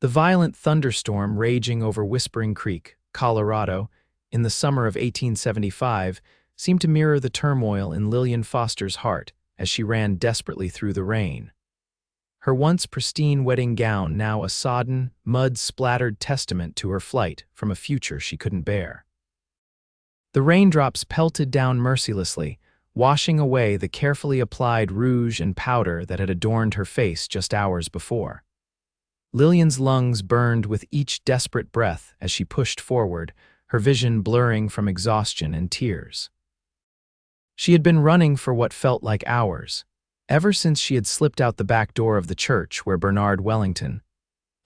The violent thunderstorm raging over Whispering Creek, Colorado, in the summer of 1875 seemed to mirror the turmoil in Lillian Foster's heart as she ran desperately through the rain. Her once pristine wedding gown now a sodden, mud-splattered testament to her flight from a future she couldn't bear. The raindrops pelted down mercilessly, washing away the carefully applied rouge and powder that had adorned her face just hours before. Lillian's lungs burned with each desperate breath as she pushed forward, her vision blurring from exhaustion and tears. She had been running for what felt like hours, ever since she had slipped out the back door of the church where Bernard Wellington,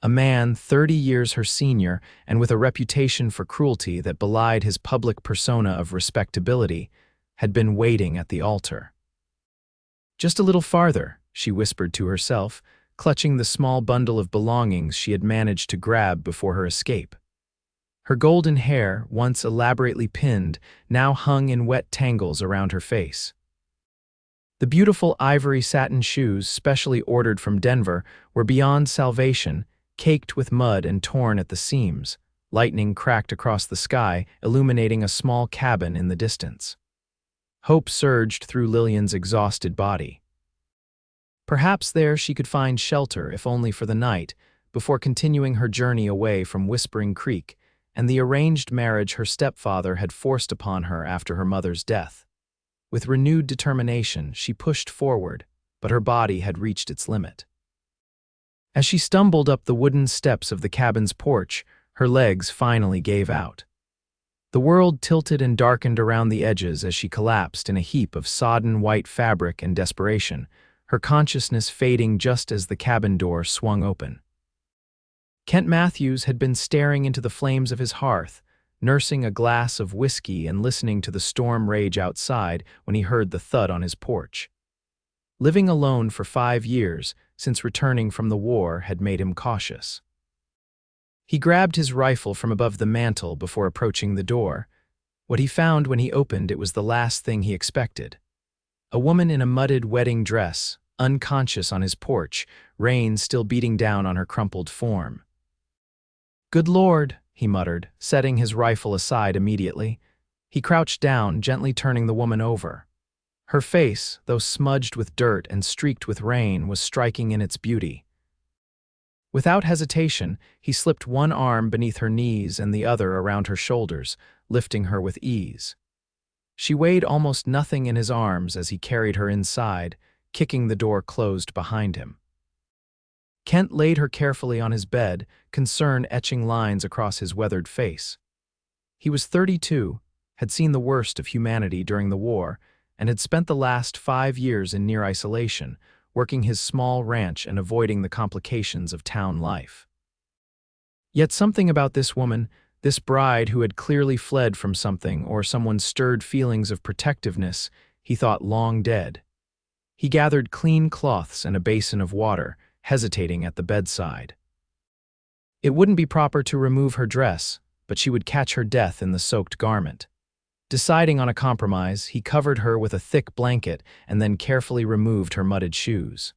a man 30 years her senior and with a reputation for cruelty that belied his public persona of respectability, had been waiting at the altar. Just a little farther, she whispered to herself, clutching the small bundle of belongings she had managed to grab before her escape. Her golden hair, once elaborately pinned, now hung in wet tangles around her face. The beautiful ivory satin shoes, specially ordered from Denver, were beyond salvation, caked with mud and torn at the seams. Lightning cracked across the sky, illuminating a small cabin in the distance. Hope surged through Lillian's exhausted body. Perhaps there she could find shelter, if only for the night, before continuing her journey away from Whispering Creek and the arranged marriage her stepfather had forced upon her after her mother's death. With renewed determination, she pushed forward, but her body had reached its limit. As she stumbled up the wooden steps of the cabin's porch, her legs finally gave out. The world tilted and darkened around the edges as she collapsed in a heap of sodden white fabric and desperation, her consciousness fading just as the cabin door swung open. Kent Matthews had been staring into the flames of his hearth, nursing a glass of whiskey and listening to the storm rage outside when he heard the thud on his porch. Living alone for 5 years since returning from the war had made him cautious. He grabbed his rifle from above the mantel before approaching the door. What he found when he opened it was the last thing he expected. A woman in a mudded wedding dress, unconscious on his porch, rain still beating down on her crumpled form. "Good Lord," he muttered, setting his rifle aside immediately. He crouched down, gently turning the woman over. Her face, though smudged with dirt and streaked with rain, was striking in its beauty. Without hesitation, he slipped one arm beneath her knees and the other around her shoulders, lifting her with ease. She weighed almost nothing in his arms as he carried her inside, kicking the door closed behind him. Kent laid her carefully on his bed, concern etching lines across his weathered face. He was 32, had seen the worst of humanity during the war, and had spent the last 5 years in near isolation, working his small ranch and avoiding the complications of town life. Yet something about this woman, this bride who had clearly fled from something or someone's stirred feelings of protectiveness, he thought long dead. He gathered clean cloths and a basin of water, hesitating at the bedside. It wouldn't be proper to remove her dress, but she would catch her death in the soaked garment. Deciding on a compromise, he covered her with a thick blanket and then carefully removed her mudded shoes.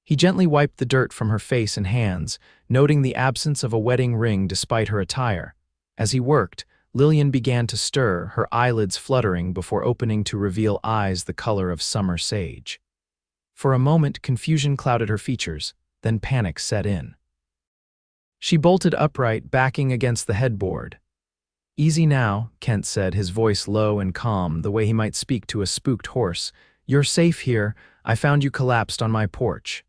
He gently wiped the dirt from her face and hands, noting the absence of a wedding ring despite her attire. As he worked, Lillian began to stir, her eyelids fluttering before opening to reveal eyes the color of summer sage. For a moment, confusion clouded her features, then panic set in. She bolted upright, backing against the headboard. "Easy now," Kent said, his voice low and calm, the way he might speak to a spooked horse. "You're safe here. I found you collapsed on my porch."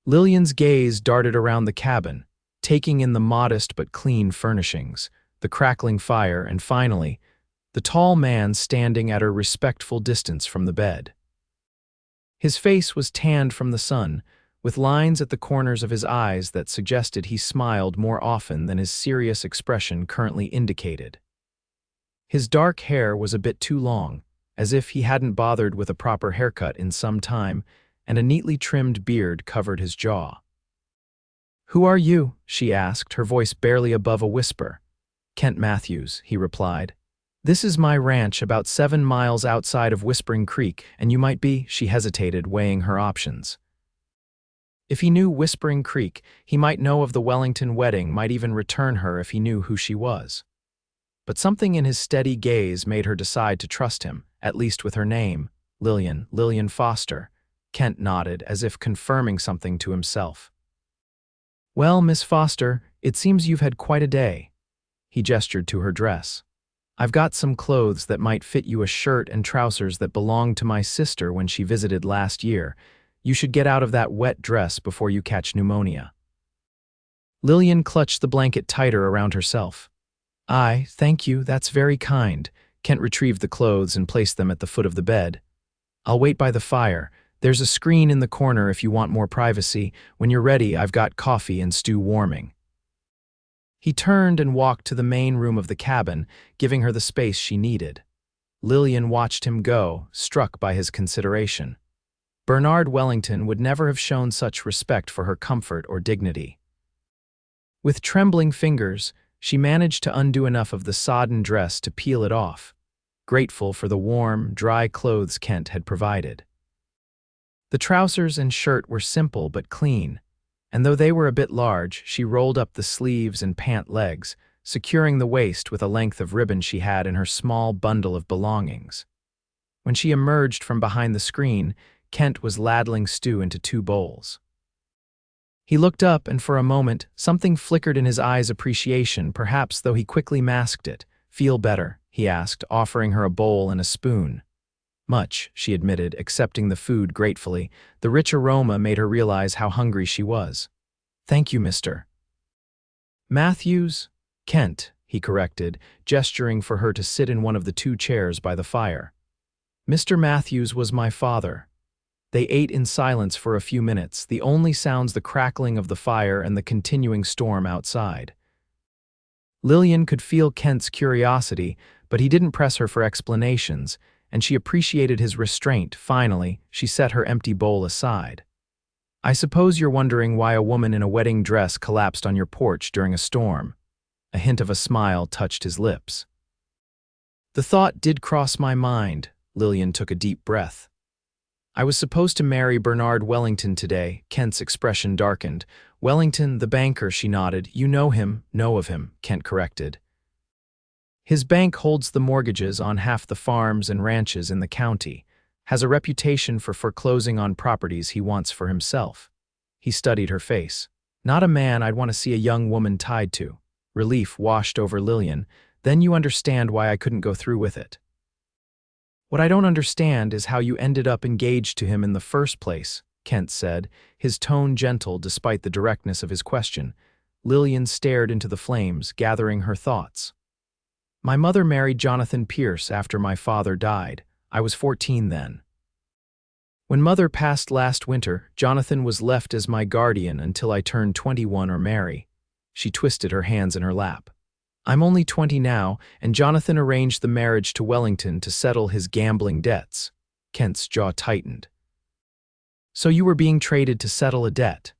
Lillian's gaze darted around the cabin, taking in the modest but clean furnishings, the crackling fire, and finally, the tall man standing at a respectful distance from the bed. His face was tanned from the sun, with lines at the corners of his eyes that suggested he smiled more often than his serious expression currently indicated. His dark hair was a bit too long, as if he hadn't bothered with a proper haircut in some time, and a neatly trimmed beard covered his jaw. "Who are you?" she asked, her voice barely above a whisper. "Kent Matthews," he replied. "This is my ranch about 7 miles outside of Whispering Creek, and you might be—" she hesitated, weighing her options. If he knew Whispering Creek, he might know of the Wellington wedding, might even return her if he knew who she was. But something in his steady gaze made her decide to trust him, at least with her name, Lillian Foster. Kent nodded, as if confirming something to himself. "Well, Miss Foster, it seems you've had quite a day." He gestured to her dress. "I've got some clothes that might fit you, a shirt and trousers that belonged to my sister when she visited last year. You should get out of that wet dress before you catch pneumonia." Lillian clutched the blanket tighter around herself. Thank you, that's very kind." Kent retrieved the clothes and placed them at the foot of the bed. "I'll wait by the fire. There's a screen in the corner if you want more privacy. When you're ready, I've got coffee and stew warming." He turned and walked to the main room of the cabin, giving her the space she needed. Lillian watched him go, struck by his consideration. Bernard Wellington would never have shown such respect for her comfort or dignity. With trembling fingers, she managed to undo enough of the sodden dress to peel it off, grateful for the warm, dry clothes Kent had provided. The trousers and shirt were simple but clean, and though they were a bit large, she rolled up the sleeves and pant legs, securing the waist with a length of ribbon she had in her small bundle of belongings. When she emerged from behind the screen, Kent was ladling stew into 2 bowls. He looked up, and for a moment, something flickered in his eyes, appreciation, perhaps, though he quickly masked it. "Feel better?" he asked, offering her a bowl and a spoon. "Much," she admitted, accepting the food gratefully. The rich aroma made her realize how hungry she was. "Thank you, Mr. Matthews?" "Kent," he corrected, gesturing for her to sit in one of the 2 chairs by the fire. "Mr. Matthews was my father." They ate in silence for a few minutes, the only sounds the crackling of the fire and the continuing storm outside. Lillian could feel Kent's curiosity, but he didn't press her for explanations, and she appreciated his restraint. Finally, she set her empty bowl aside. "I suppose you're wondering why a woman in a wedding dress collapsed on your porch during a storm." A hint of a smile touched his lips. "The thought did cross my mind." Lillian took a deep breath. "I was supposed to marry Bernard Wellington today." Kent's expression darkened. "Wellington, the banker," she nodded. "You know him." "Know of him," Kent corrected. "His bank holds the mortgages on half the farms and ranches in the county, has a reputation for foreclosing on properties he wants for himself." He studied her face. "Not a man I'd want to see a young woman tied to." Relief washed over Lillian. "Then you understand why I couldn't go through with it." "What I don't understand is how you ended up engaged to him in the first place," Kent said, his tone gentle despite the directness of his question. Lillian stared into the flames, gathering her thoughts. "My mother married Jonathan Pierce after my father died. I was 14 then. When Mother passed last winter, Jonathan was left as my guardian until I turned 21 or marry." She twisted her hands in her lap. "I'm only 20 now, and Jonathan arranged the marriage to Wellington to settle his gambling debts." Kent's jaw tightened. "So you were being traded to settle a debt?"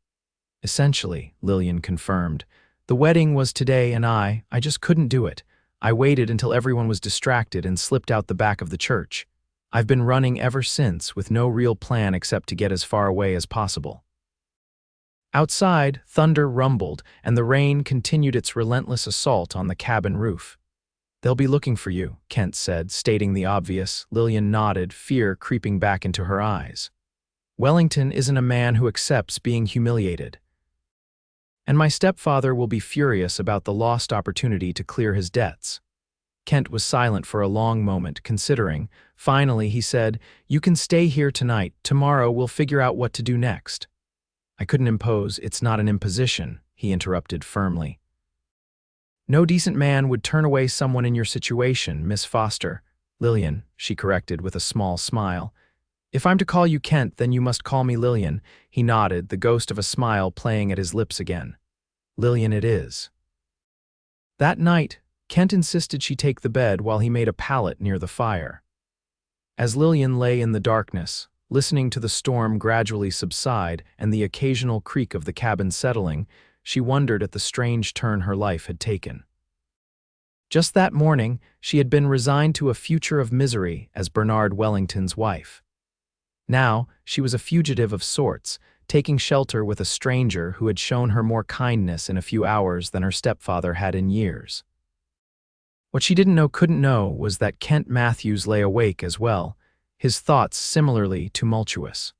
"Essentially," Lillian confirmed. "The wedding was today and I just couldn't do it. I waited until everyone was distracted and slipped out the back of the church. I've been running ever since, with no real plan except to get as far away as possible." Outside, thunder rumbled, and the rain continued its relentless assault on the cabin roof. "They'll be looking for you," Kent said, stating the obvious. Lillian nodded, fear creeping back into her eyes. "Wellington isn't a man who accepts being humiliated. And my stepfather will be furious about the lost opportunity to clear his debts." Kent was silent for a long moment, considering. Finally, he said, "You can stay here tonight. Tomorrow we'll figure out what to do next." "I couldn't impose. It's not an imposition," he interrupted firmly. "No decent man would turn away someone in your situation, Miss Foster." "Lillian," she corrected with a small smile. "If I'm to call you Kent, then you must call me Lillian." He nodded, the ghost of a smile playing at his lips again. "Lillian it is." That night, Kent insisted she take the bed while he made a pallet near the fire. As Lillian lay in the darkness, listening to the storm gradually subside and the occasional creak of the cabin settling, she wondered at the strange turn her life had taken. Just that morning, she had been resigned to a future of misery as Bernard Wellington's wife. Now, she was a fugitive of sorts, taking shelter with a stranger who had shown her more kindness in a few hours than her stepfather had in years. What she couldn't know was that Kent Matthews lay awake as well, his thoughts similarly tumultuous.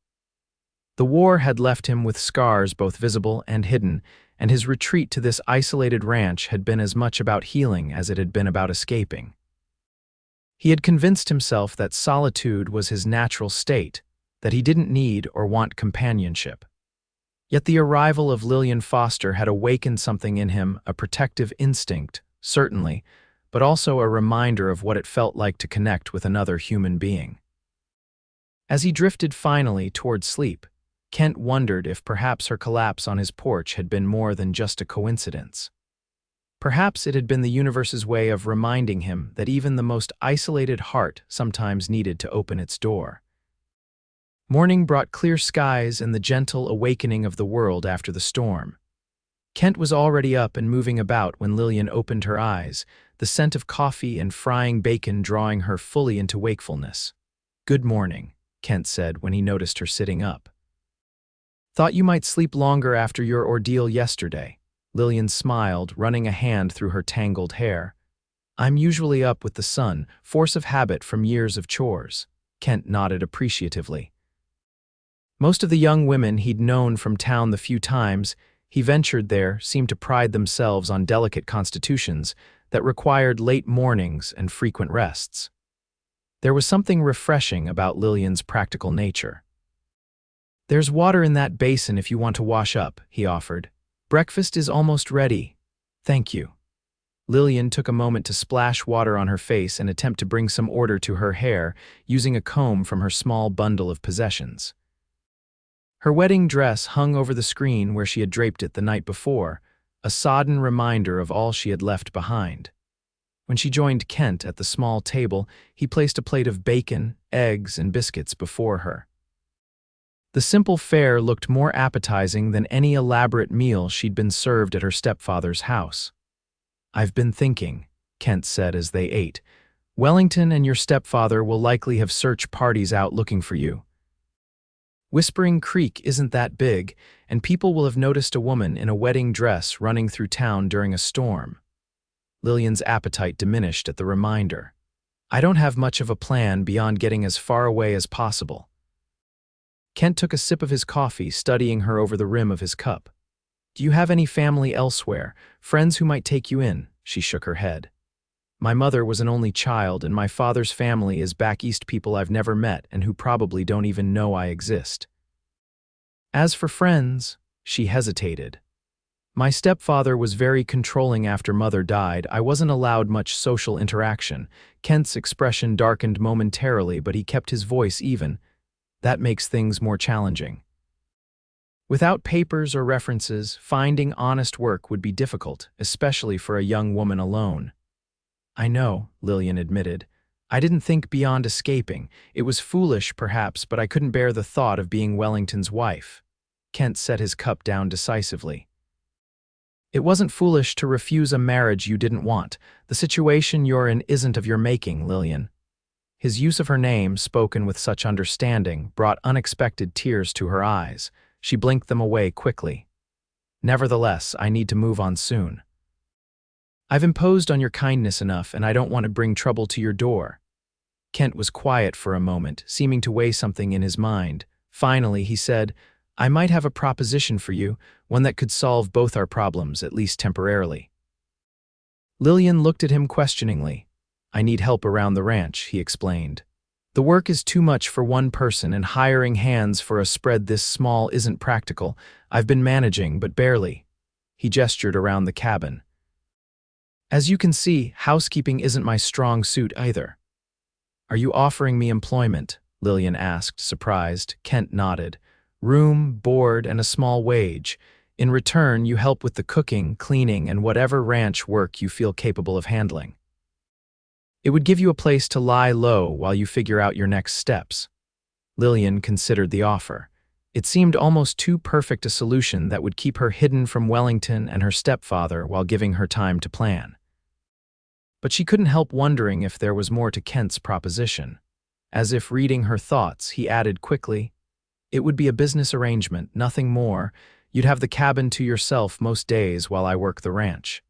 The war had left him with scars both visible and hidden, and his retreat to this isolated ranch had been as much about healing as it had been about escaping. He had convinced himself that solitude was his natural state, that he didn't need or want companionship. Yet the arrival of Lillian Foster had awakened something in him, a protective instinct, certainly, but also a reminder of what it felt like to connect with another human being. As he drifted finally toward sleep, Kent wondered if perhaps her collapse on his porch had been more than just a coincidence. Perhaps it had been the universe's way of reminding him that even the most isolated heart sometimes needed to open its door. Morning brought clear skies and the gentle awakening of the world after the storm. Kent was already up and moving about when Lillian opened her eyes, the scent of coffee and frying bacon drawing her fully into wakefulness. "Good morning," Kent said when he noticed her sitting up. "Thought you might sleep longer after your ordeal yesterday." Lillian smiled, running a hand through her tangled hair. "I'm usually up with the sun, force of habit from years of chores." Kent nodded appreciatively. Most of the young women he'd known from town the few times he ventured there seemed to pride themselves on delicate constitutions that required late mornings and frequent rests. There was something refreshing about Lillian's practical nature. "There's water in that basin if you want to wash up," he offered. "Breakfast is almost ready." "Thank you." Lillian took a moment to splash water on her face and attempt to bring some order to her hair, using a comb from her small bundle of possessions. Her wedding dress hung over the screen where she had draped it the night before, a sodden reminder of all she had left behind. When she joined Kent at the small table, he placed a plate of bacon, eggs, and biscuits before her. The simple fare looked more appetizing than any elaborate meal she'd been served at her stepfather's house. "I've been thinking," Kent said as they ate. "Wellington and your stepfather will likely have search parties out looking for you. Whispering Creek isn't that big, and people will have noticed a woman in a wedding dress running through town during a storm." Lillian's appetite diminished at the reminder. "I don't have much of a plan beyond getting as far away as possible." Kent took a sip of his coffee, studying her over the rim of his cup. "Do you have any family elsewhere, friends who might take you in?" She shook her head. "My mother was an only child, and my father's family is back east, people I've never met and who probably don't even know I exist." "As for friends," she hesitated. "My stepfather was very controlling after mother died. I wasn't allowed much social interaction." Kent's expression darkened momentarily, but he kept his voice even. "That makes things more challenging. Without papers or references, finding honest work would be difficult, especially for a young woman alone." "I know," Lillian admitted. "I didn't think beyond escaping. It was foolish, perhaps, but I couldn't bear the thought of being Wellington's wife." Kent set his cup down decisively. "It wasn't foolish to refuse a marriage you didn't want. The situation you're in isn't of your making, Lillian." His use of her name, spoken with such understanding, brought unexpected tears to her eyes. She blinked them away quickly. "Nevertheless, I need to move on soon. I've imposed on your kindness enough, and I don't want to bring trouble to your door." Kent was quiet for a moment, seeming to weigh something in his mind. Finally, he said, "I might have a proposition for you, one that could solve both our problems, at least temporarily." Lillian looked at him questioningly. "I need help around the ranch," he explained. "The work is too much for one person, and hiring hands for a spread this small isn't practical. I've been managing, but barely." He gestured around the cabin. "As you can see, housekeeping isn't my strong suit either." "Are you offering me employment?" Lillian asked, surprised. Kent nodded. "Room, board, and a small wage. In return, you help with the cooking, cleaning, and whatever ranch work you feel capable of handling. It would give you a place to lie low while you figure out your next steps." Lillian considered the offer. It seemed almost too perfect a solution that would keep her hidden from Wellington and her stepfather while giving her time to plan. But she couldn't help wondering if there was more to Kent's proposition. As if reading her thoughts, he added quickly, It would be a business arrangement, nothing more. You'd have the cabin to yourself most days while I work the ranch.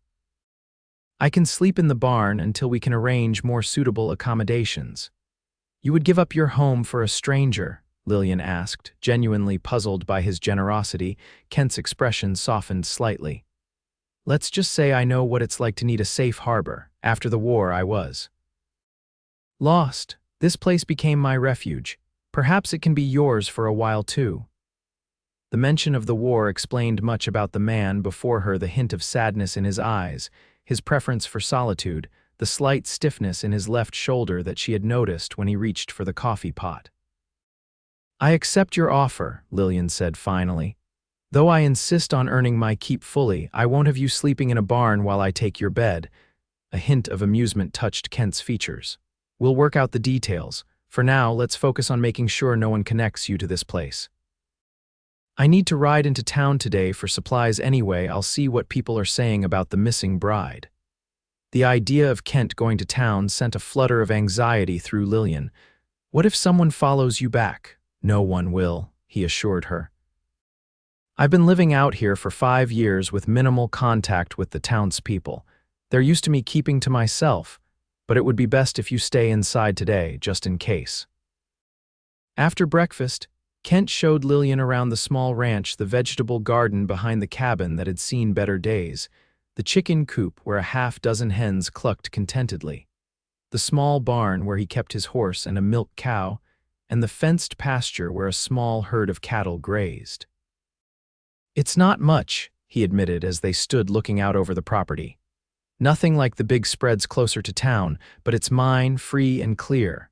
I can sleep in the barn until we can arrange more suitable accommodations. You would give up your home for a stranger? Lillian asked, genuinely puzzled by his generosity. Kent's expression softened slightly. Let's just say I know what it's like to need a safe harbor. After the war, I was lost. This place became my refuge. Perhaps it can be yours for a while too. The mention of the war explained much about the man before her, the hint of sadness in his eyes, his preference for solitude, the slight stiffness in his left shoulder that she had noticed when he reached for the coffee pot. I accept your offer, Lillian said finally. Though I insist on earning my keep fully, I won't have you sleeping in a barn while I take your bed. A hint of amusement touched Kent's features. We'll work out the details. For now, let's focus on making sure no one connects you to this place. I need to ride into town today for supplies anyway. I'll see what people are saying about the missing bride. The idea of Kent going to town sent a flutter of anxiety through Lillian. What if someone follows you back? No one will, he assured her. I've been living out here for 5 years with minimal contact with the townspeople. They're used to me keeping to myself, but it would be best if you stay inside today, just in case. After breakfast, Kent showed Lillian around the small ranch, the vegetable garden behind the cabin that had seen better days, the chicken coop where a half-dozen hens clucked contentedly, the small barn where he kept his horse and a milk cow, and the fenced pasture where a small herd of cattle grazed. It's not much, he admitted as they stood looking out over the property. Nothing like the big spreads closer to town, but it's mine, free and clear.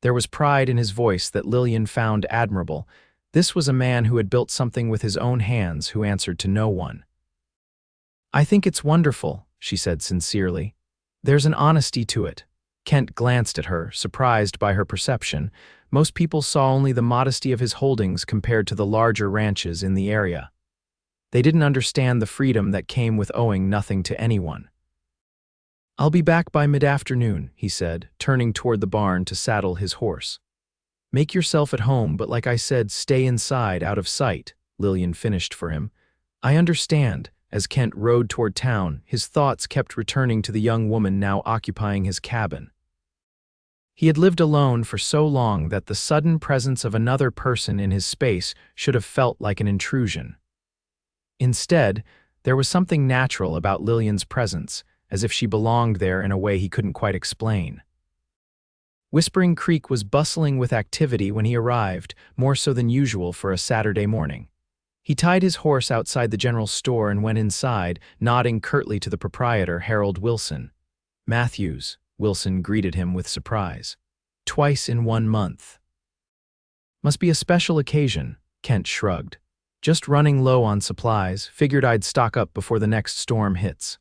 There was pride in his voice that Lillian found admirable. This was a man who had built something with his own hands, who answered to no one. I think it's wonderful, she said sincerely. There's an honesty to it. Kent glanced at her, surprised by her perception. Most people saw only the modesty of his holdings compared to the larger ranches in the area. They didn't understand the freedom that came with owing nothing to anyone. I'll be back by mid-afternoon, he said, turning toward the barn to saddle his horse. Make yourself at home, but like I said, stay inside, out of sight, Lillian finished for him. I understand. As Kent rode toward town, his thoughts kept returning to the young woman now occupying his cabin. He had lived alone for so long that the sudden presence of another person in his space should have felt like an intrusion. Instead, there was something natural about Lillian's presence, as if she belonged there in a way he couldn't quite explain. Whispering Creek was bustling with activity when he arrived, more so than usual for a Saturday morning. He tied his horse outside the general store and went inside, nodding curtly to the proprietor, Harold Wilson. Matthews, Wilson greeted him with surprise. Twice in 1 month. Must be a special occasion, Kent shrugged. Just running low on supplies, figured I'd stock up before the next storm hits.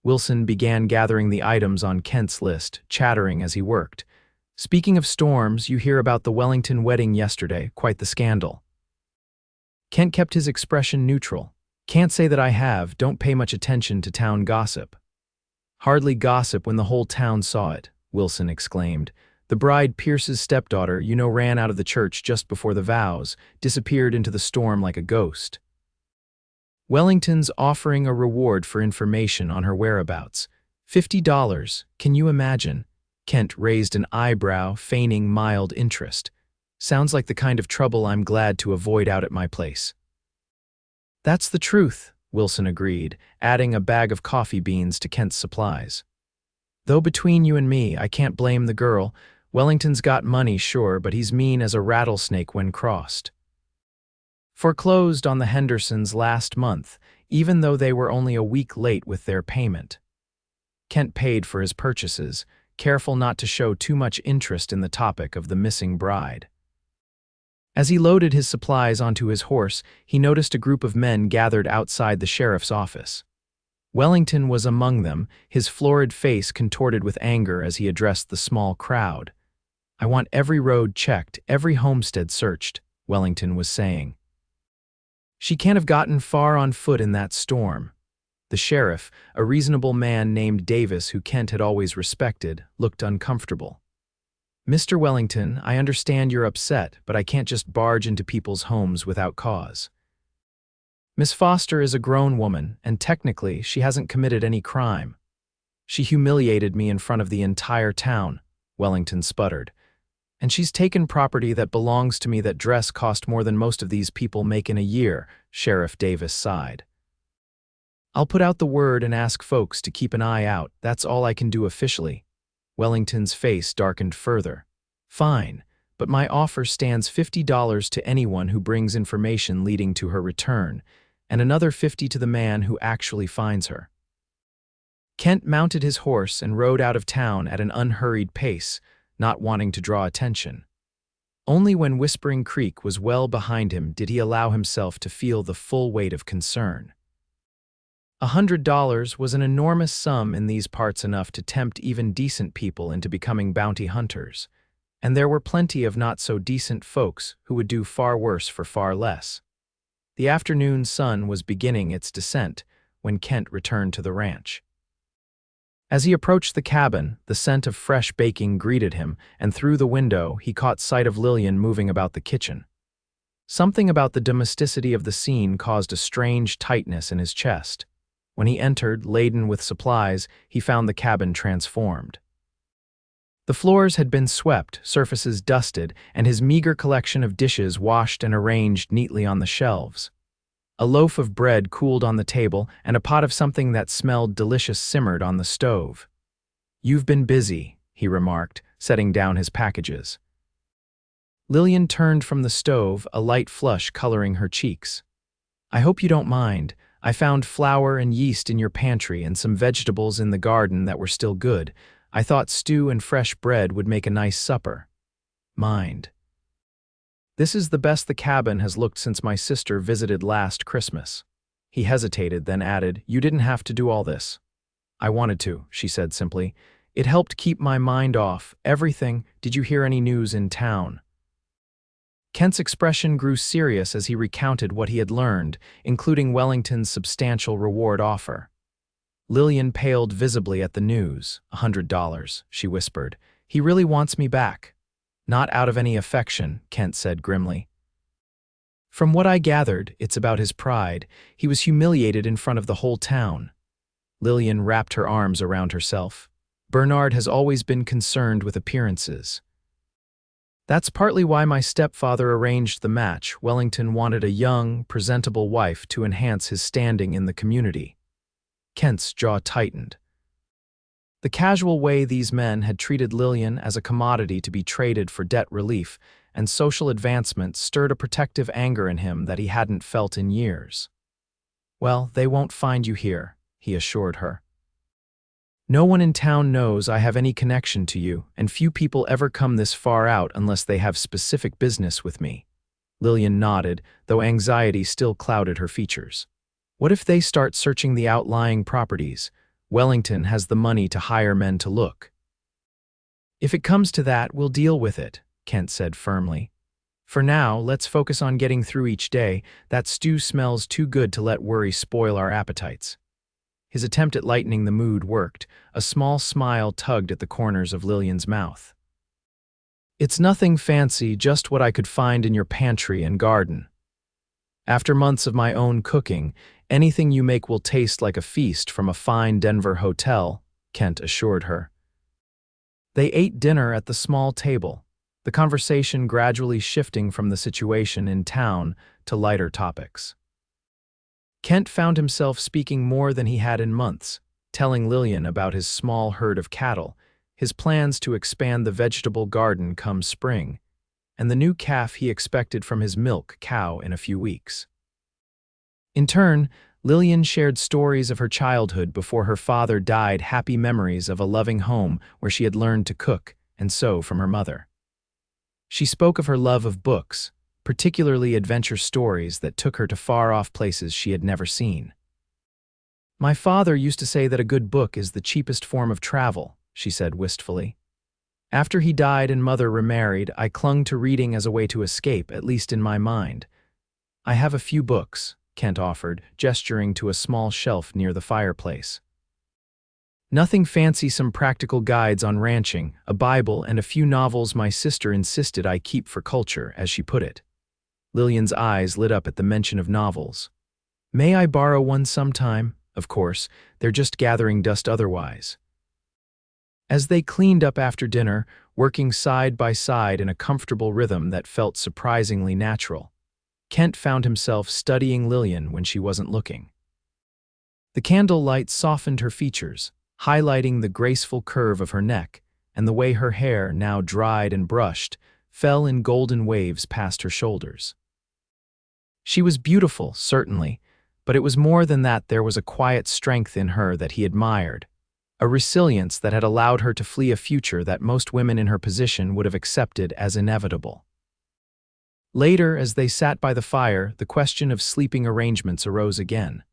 Wilson began gathering the items on Kent's list, chattering as he worked. Speaking of storms, you hear about the Wellington wedding yesterday, quite the scandal. Kent kept his expression neutral. Can't say that I have, don't pay much attention to town gossip. Hardly gossip when the whole town saw it, Wilson exclaimed. The bride, Pierce's stepdaughter, ran out of the church just before the vows, disappeared into the storm like a ghost. Wellington's offering a reward for information on her whereabouts. $50, can you imagine? Kent raised an eyebrow, feigning mild interest. Sounds like the kind of trouble I'm glad to avoid out at my place. That's the truth, Wilson agreed, adding a bag of coffee beans to Kent's supplies. Though between you and me, I can't blame the girl. Wellington's got money, sure, but he's mean as a rattlesnake when crossed. Foreclosed on the Hendersons last month, even though they were only a week late with their payment. Kent paid for his purchases, careful not to show too much interest in the topic of the missing bride. As he loaded his supplies onto his horse, he noticed a group of men gathered outside the sheriff's office. Wellington was among them, his florid face contorted with anger as he addressed the small crowd. I want every road checked, every homestead searched, Wellington was saying. She can't have gotten far on foot in that storm. The sheriff, a reasonable man named Davis who Kent had always respected, looked uncomfortable. Mr. Wellington, I understand you're upset, but I can't just barge into people's homes without cause. Miss Foster is a grown woman, and technically, she hasn't committed any crime. She humiliated me in front of the entire town, Wellington sputtered. And she's taken property that belongs to me. That dress cost more than most of these people make in a year, Sheriff Davis sighed. I'll put out the word and ask folks to keep an eye out. That's all I can do officially. Wellington's face darkened further. Fine, but my offer stands $50 to anyone who brings information leading to her return, and another $50 to the man who actually finds her. Kent mounted his horse and rode out of town at an unhurried pace, not wanting to draw attention. Only when Whispering Creek was well behind him did he allow himself to feel the full weight of concern. $100 was an enormous sum in these parts, enough to tempt even decent people into becoming bounty hunters, and there were plenty of not-so-decent folks who would do far worse for far less. The afternoon sun was beginning its descent when Kent returned to the ranch. As he approached the cabin, the scent of fresh baking greeted him, and through the window he caught sight of Lillian moving about the kitchen. Something about the domesticity of the scene caused a strange tightness in his chest. When he entered, laden with supplies, he found the cabin transformed. The floors had been swept, surfaces dusted, and his meager collection of dishes washed and arranged neatly on the shelves. A loaf of bread cooled on the table, and a pot of something that smelled delicious simmered on the stove. "You've been busy," he remarked, setting down his packages. Lillian turned from the stove, a light flush coloring her cheeks. "I hope you don't mind. I found flour and yeast in your pantry and some vegetables in the garden that were still good. I thought stew and fresh bread would make a nice supper." "Mind. This is the best the cabin has looked since my sister visited last Christmas." He hesitated, then added, "You didn't have to do all this." "I wanted to," she said simply. "It helped keep my mind off everything. Did you hear any news in town?" Kent's expression grew serious as he recounted what he had learned, including Wellington's substantial reward offer. Lillian paled visibly at the news. $100, she whispered. "He really wants me back." "Not out of any affection," Kent said grimly. "From what I gathered, it's about his pride. He was humiliated in front of the whole town." Lillian wrapped her arms around herself. "Bernard has always been concerned with appearances. That's partly why my stepfather arranged the match. Wellington wanted a young, presentable wife to enhance his standing in the community." Kent's jaw tightened. The casual way these men had treated Lillian as a commodity to be traded for debt relief and social advancement stirred a protective anger in him that he hadn't felt in years. "Well, they won't find you here," he assured her. "No one in town knows I have any connection to you, and few people ever come this far out unless they have specific business with me." Lillian nodded, though anxiety still clouded her features. "What if they start searching the outlying properties? Wellington has the money to hire men to look." "If it comes to that, we'll deal with it," Kent said firmly. "For now, let's focus on getting through each day. That stew smells too good to let worry spoil our appetites." His attempt at lightening the mood worked. A small smile tugged at the corners of Lillian's mouth. "It's nothing fancy, just what I could find in your pantry and garden. After months of my own cooking, anything you make will taste like a feast from a fine Denver hotel," Kent assured her. They ate dinner at the small table, the conversation gradually shifting from the situation in town to lighter topics. Kent found himself speaking more than he had in months, telling Lillian about his small herd of cattle, his plans to expand the vegetable garden come spring, and the new calf he expected from his milk cow in a few weeks. In turn, Lillian shared stories of her childhood before her father died, happy memories of a loving home where she had learned to cook and sew from her mother. She spoke of her love of books, particularly adventure stories that took her to far-off places she had never seen. "My father used to say that a good book is the cheapest form of travel," she said wistfully. "After he died and mother remarried, I clung to reading as a way to escape, at least in my mind. I have a few books," Kent offered, gesturing to a small shelf near the fireplace. Nothing fancy, some practical guides on ranching, a Bible, and a few novels my sister insisted I keep for culture, as she put it. Lillian's eyes lit up at the mention of novels. May I borrow one sometime? Of course, they're just gathering dust otherwise. As they cleaned up after dinner, working side by side in a comfortable rhythm that felt surprisingly natural, Kent found himself studying Lillian when she wasn't looking. The candle light softened her features, highlighting the graceful curve of her neck, and the way her hair, now dried and brushed, fell in golden waves past her shoulders. She was beautiful, certainly, but it was more than that. There was a quiet strength in her that he admired, a resilience that had allowed her to flee a future that most women in her position would have accepted as inevitable. Later, as they sat by the fire, the question of sleeping arrangements arose again.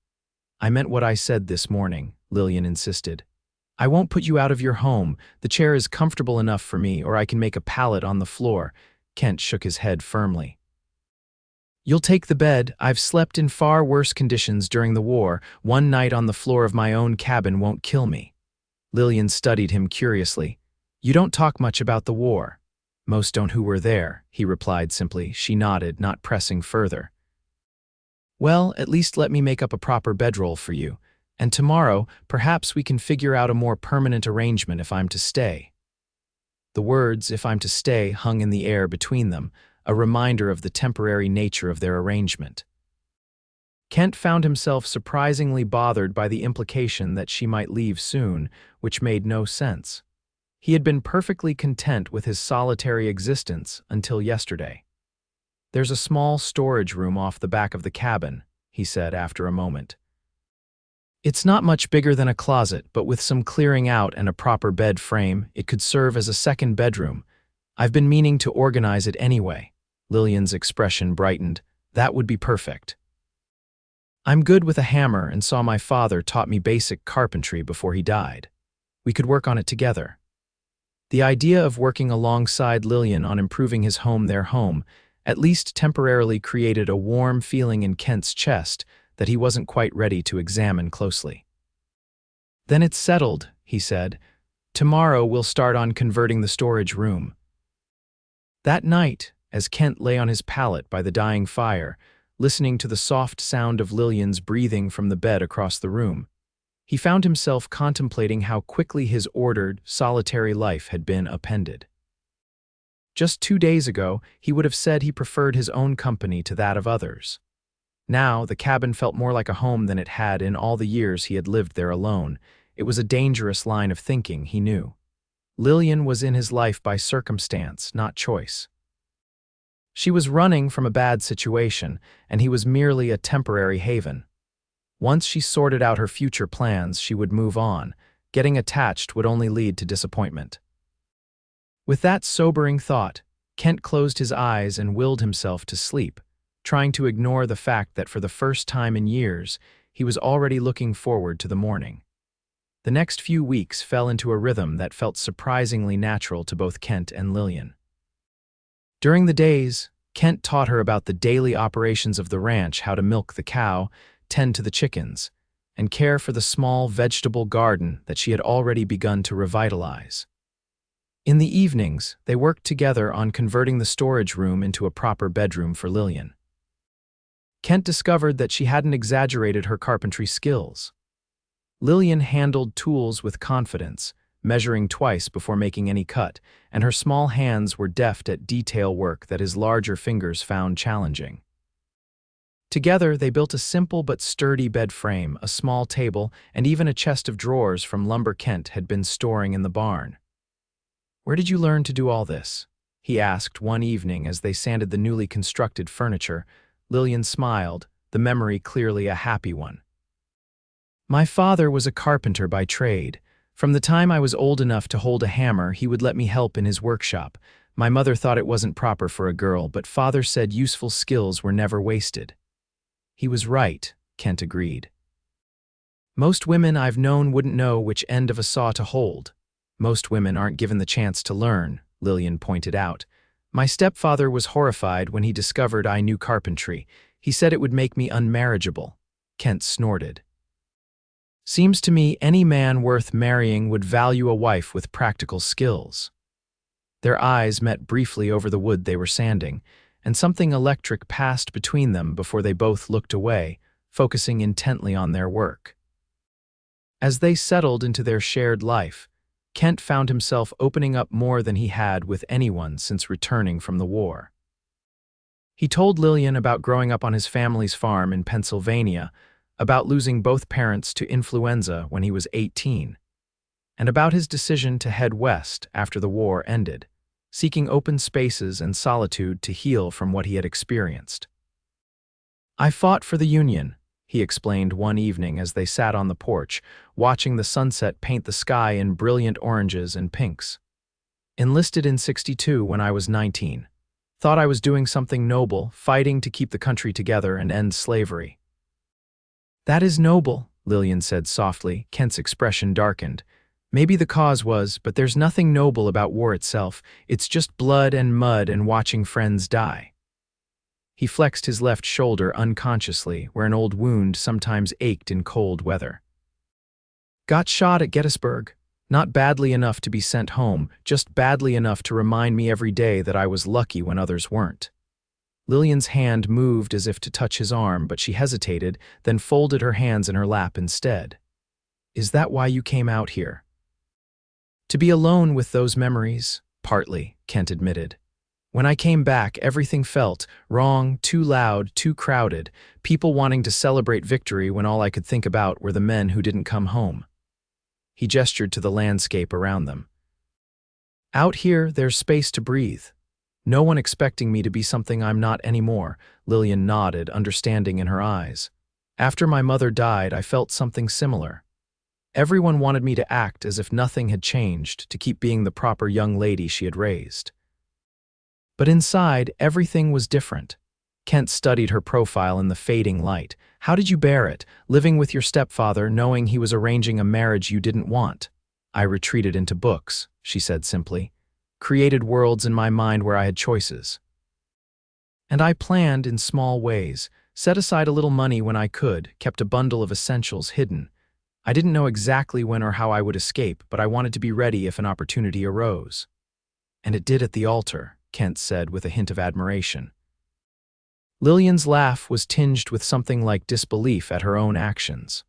I meant what I said this morning, Lillian insisted. I won't put you out of your home. The chair is comfortable enough for me, or I can make a pallet on the floor. Kent shook his head firmly. You'll take the bed. I've slept in far worse conditions during the war. One night on the floor of my own cabin won't kill me. Lillian studied him curiously. You don't talk much about the war. Most don't who were there, he replied simply. She nodded, not pressing further. Well, at least let me make up a proper bedroll for you. And tomorrow, perhaps we can figure out a more permanent arrangement if I'm to stay. The words, if I'm to stay, hung in the air between them, a reminder of the temporary nature of their arrangement. Kent found himself surprisingly bothered by the implication that she might leave soon, which made no sense. He had been perfectly content with his solitary existence until yesterday. There's a small storage room off the back of the cabin, he said after a moment. It's not much bigger than a closet, but with some clearing out and a proper bed frame, it could serve as a second bedroom. I've been meaning to organize it anyway. Lillian's expression brightened. That would be perfect. I'm good with a hammer and saw my father taught me basic carpentry before he died. We could work on it together. The idea of working alongside Lillian on improving his home, their home, at least temporarily created a warm feeling in Kent's chest that he wasn't quite ready to examine closely. Then it's settled, he said. Tomorrow we'll start on converting the storage room. That night, as Kent lay on his pallet by the dying fire, listening to the soft sound of Lillian's breathing from the bed across the room, he found himself contemplating how quickly his ordered, solitary life had been upended. Just 2 days ago, he would have said he preferred his own company to that of others. Now, the cabin felt more like a home than it had in all the years he had lived there alone. It was a dangerous line of thinking, he knew. Lillian was in his life by circumstance, not choice. She was running from a bad situation, and he was merely a temporary haven. Once she sorted out her future plans, she would move on. Getting attached would only lead to disappointment. With that sobering thought, Kent closed his eyes and willed himself to sleep, trying to ignore the fact that for the first time in years, he was already looking forward to the morning. The next few weeks fell into a rhythm that felt surprisingly natural to both Kent and Lillian. During the days, Kent taught her about the daily operations of the ranch, how to milk the cow, tend to the chickens, and care for the small vegetable garden that she had already begun to revitalize. In the evenings, they worked together on converting the storage room into a proper bedroom for Lillian. Kent discovered that she hadn't exaggerated her carpentry skills. Lillian handled tools with confidence, measuring twice before making any cut, and her small hands were deft at detail work that his larger fingers found challenging. Together, they built a simple but sturdy bed frame, a small table, and even a chest of drawers from lumber Kent had been storing in the barn. "Where did you learn to do all this?" he asked one evening as they sanded the newly constructed furniture. Lillian smiled, the memory clearly a happy one. "My father was a carpenter by trade. From the time I was old enough to hold a hammer, he would let me help in his workshop. My mother thought it wasn't proper for a girl, but father said useful skills were never wasted." He was right, Kent agreed. "Most women I've known wouldn't know which end of a saw to hold. Most women aren't given the chance to learn," Lillian pointed out. "My stepfather was horrified when he discovered I knew carpentry. He said it would make me unmarriageable." Kent snorted. Seems to me any man worth marrying would value a wife with practical skills." Their eyes met briefly over the wood they were sanding, and something electric passed between them before they both looked away, focusing intently on their work. As they settled into their shared life, Kent found himself opening up more than he had with anyone since returning from the war. He told Lillian about growing up on his family's farm in Pennsylvania, about losing both parents to influenza when he was 18, and about his decision to head west after the war ended, seeking open spaces and solitude to heal from what he had experienced. "I fought for the Union," he explained one evening as they sat on the porch, watching the sunset paint the sky in brilliant oranges and pinks. "Enlisted in '62 when I was 19. Thought I was doing something noble, fighting to keep the country together and end slavery." "That is noble," Lillian said softly. Kent's expression darkened. "Maybe the cause was, but there's nothing noble about war itself. It's just blood and mud and watching friends die." He flexed his left shoulder unconsciously, where an old wound sometimes ached in cold weather. "Got shot at Gettysburg. Not badly enough to be sent home, just badly enough to remind me every day that I was lucky when others weren't." Lillian's hand moved as if to touch his arm, but she hesitated, then folded her hands in her lap instead. "Is that why you came out here?" "To be alone with those memories," partly, Kent admitted. "When I came back, everything felt wrong, too loud, too crowded, people wanting to celebrate victory when all I could think about were the men who didn't come home." He gestured to the landscape around them. "Out here, there's space to breathe. No one expecting me to be something I'm not anymore." Lillian nodded, understanding in her eyes. "After my mother died, I felt something similar. Everyone wanted me to act as if nothing had changed, to keep being the proper young lady she had raised. But inside, everything was different." Kent studied her profile in the fading light. "How did you bear it, living with your stepfather, knowing he was arranging a marriage you didn't want?" "I retreated into books," she said simply. "Created worlds in my mind where I had choices. And I planned in small ways, set aside a little money when I could, kept a bundle of essentials hidden. I didn't know exactly when or how I would escape, but I wanted to be ready if an opportunity arose." "And it did at the altar," Kent said with a hint of admiration. Lillian's laugh was tinged with something like disbelief at her own actions.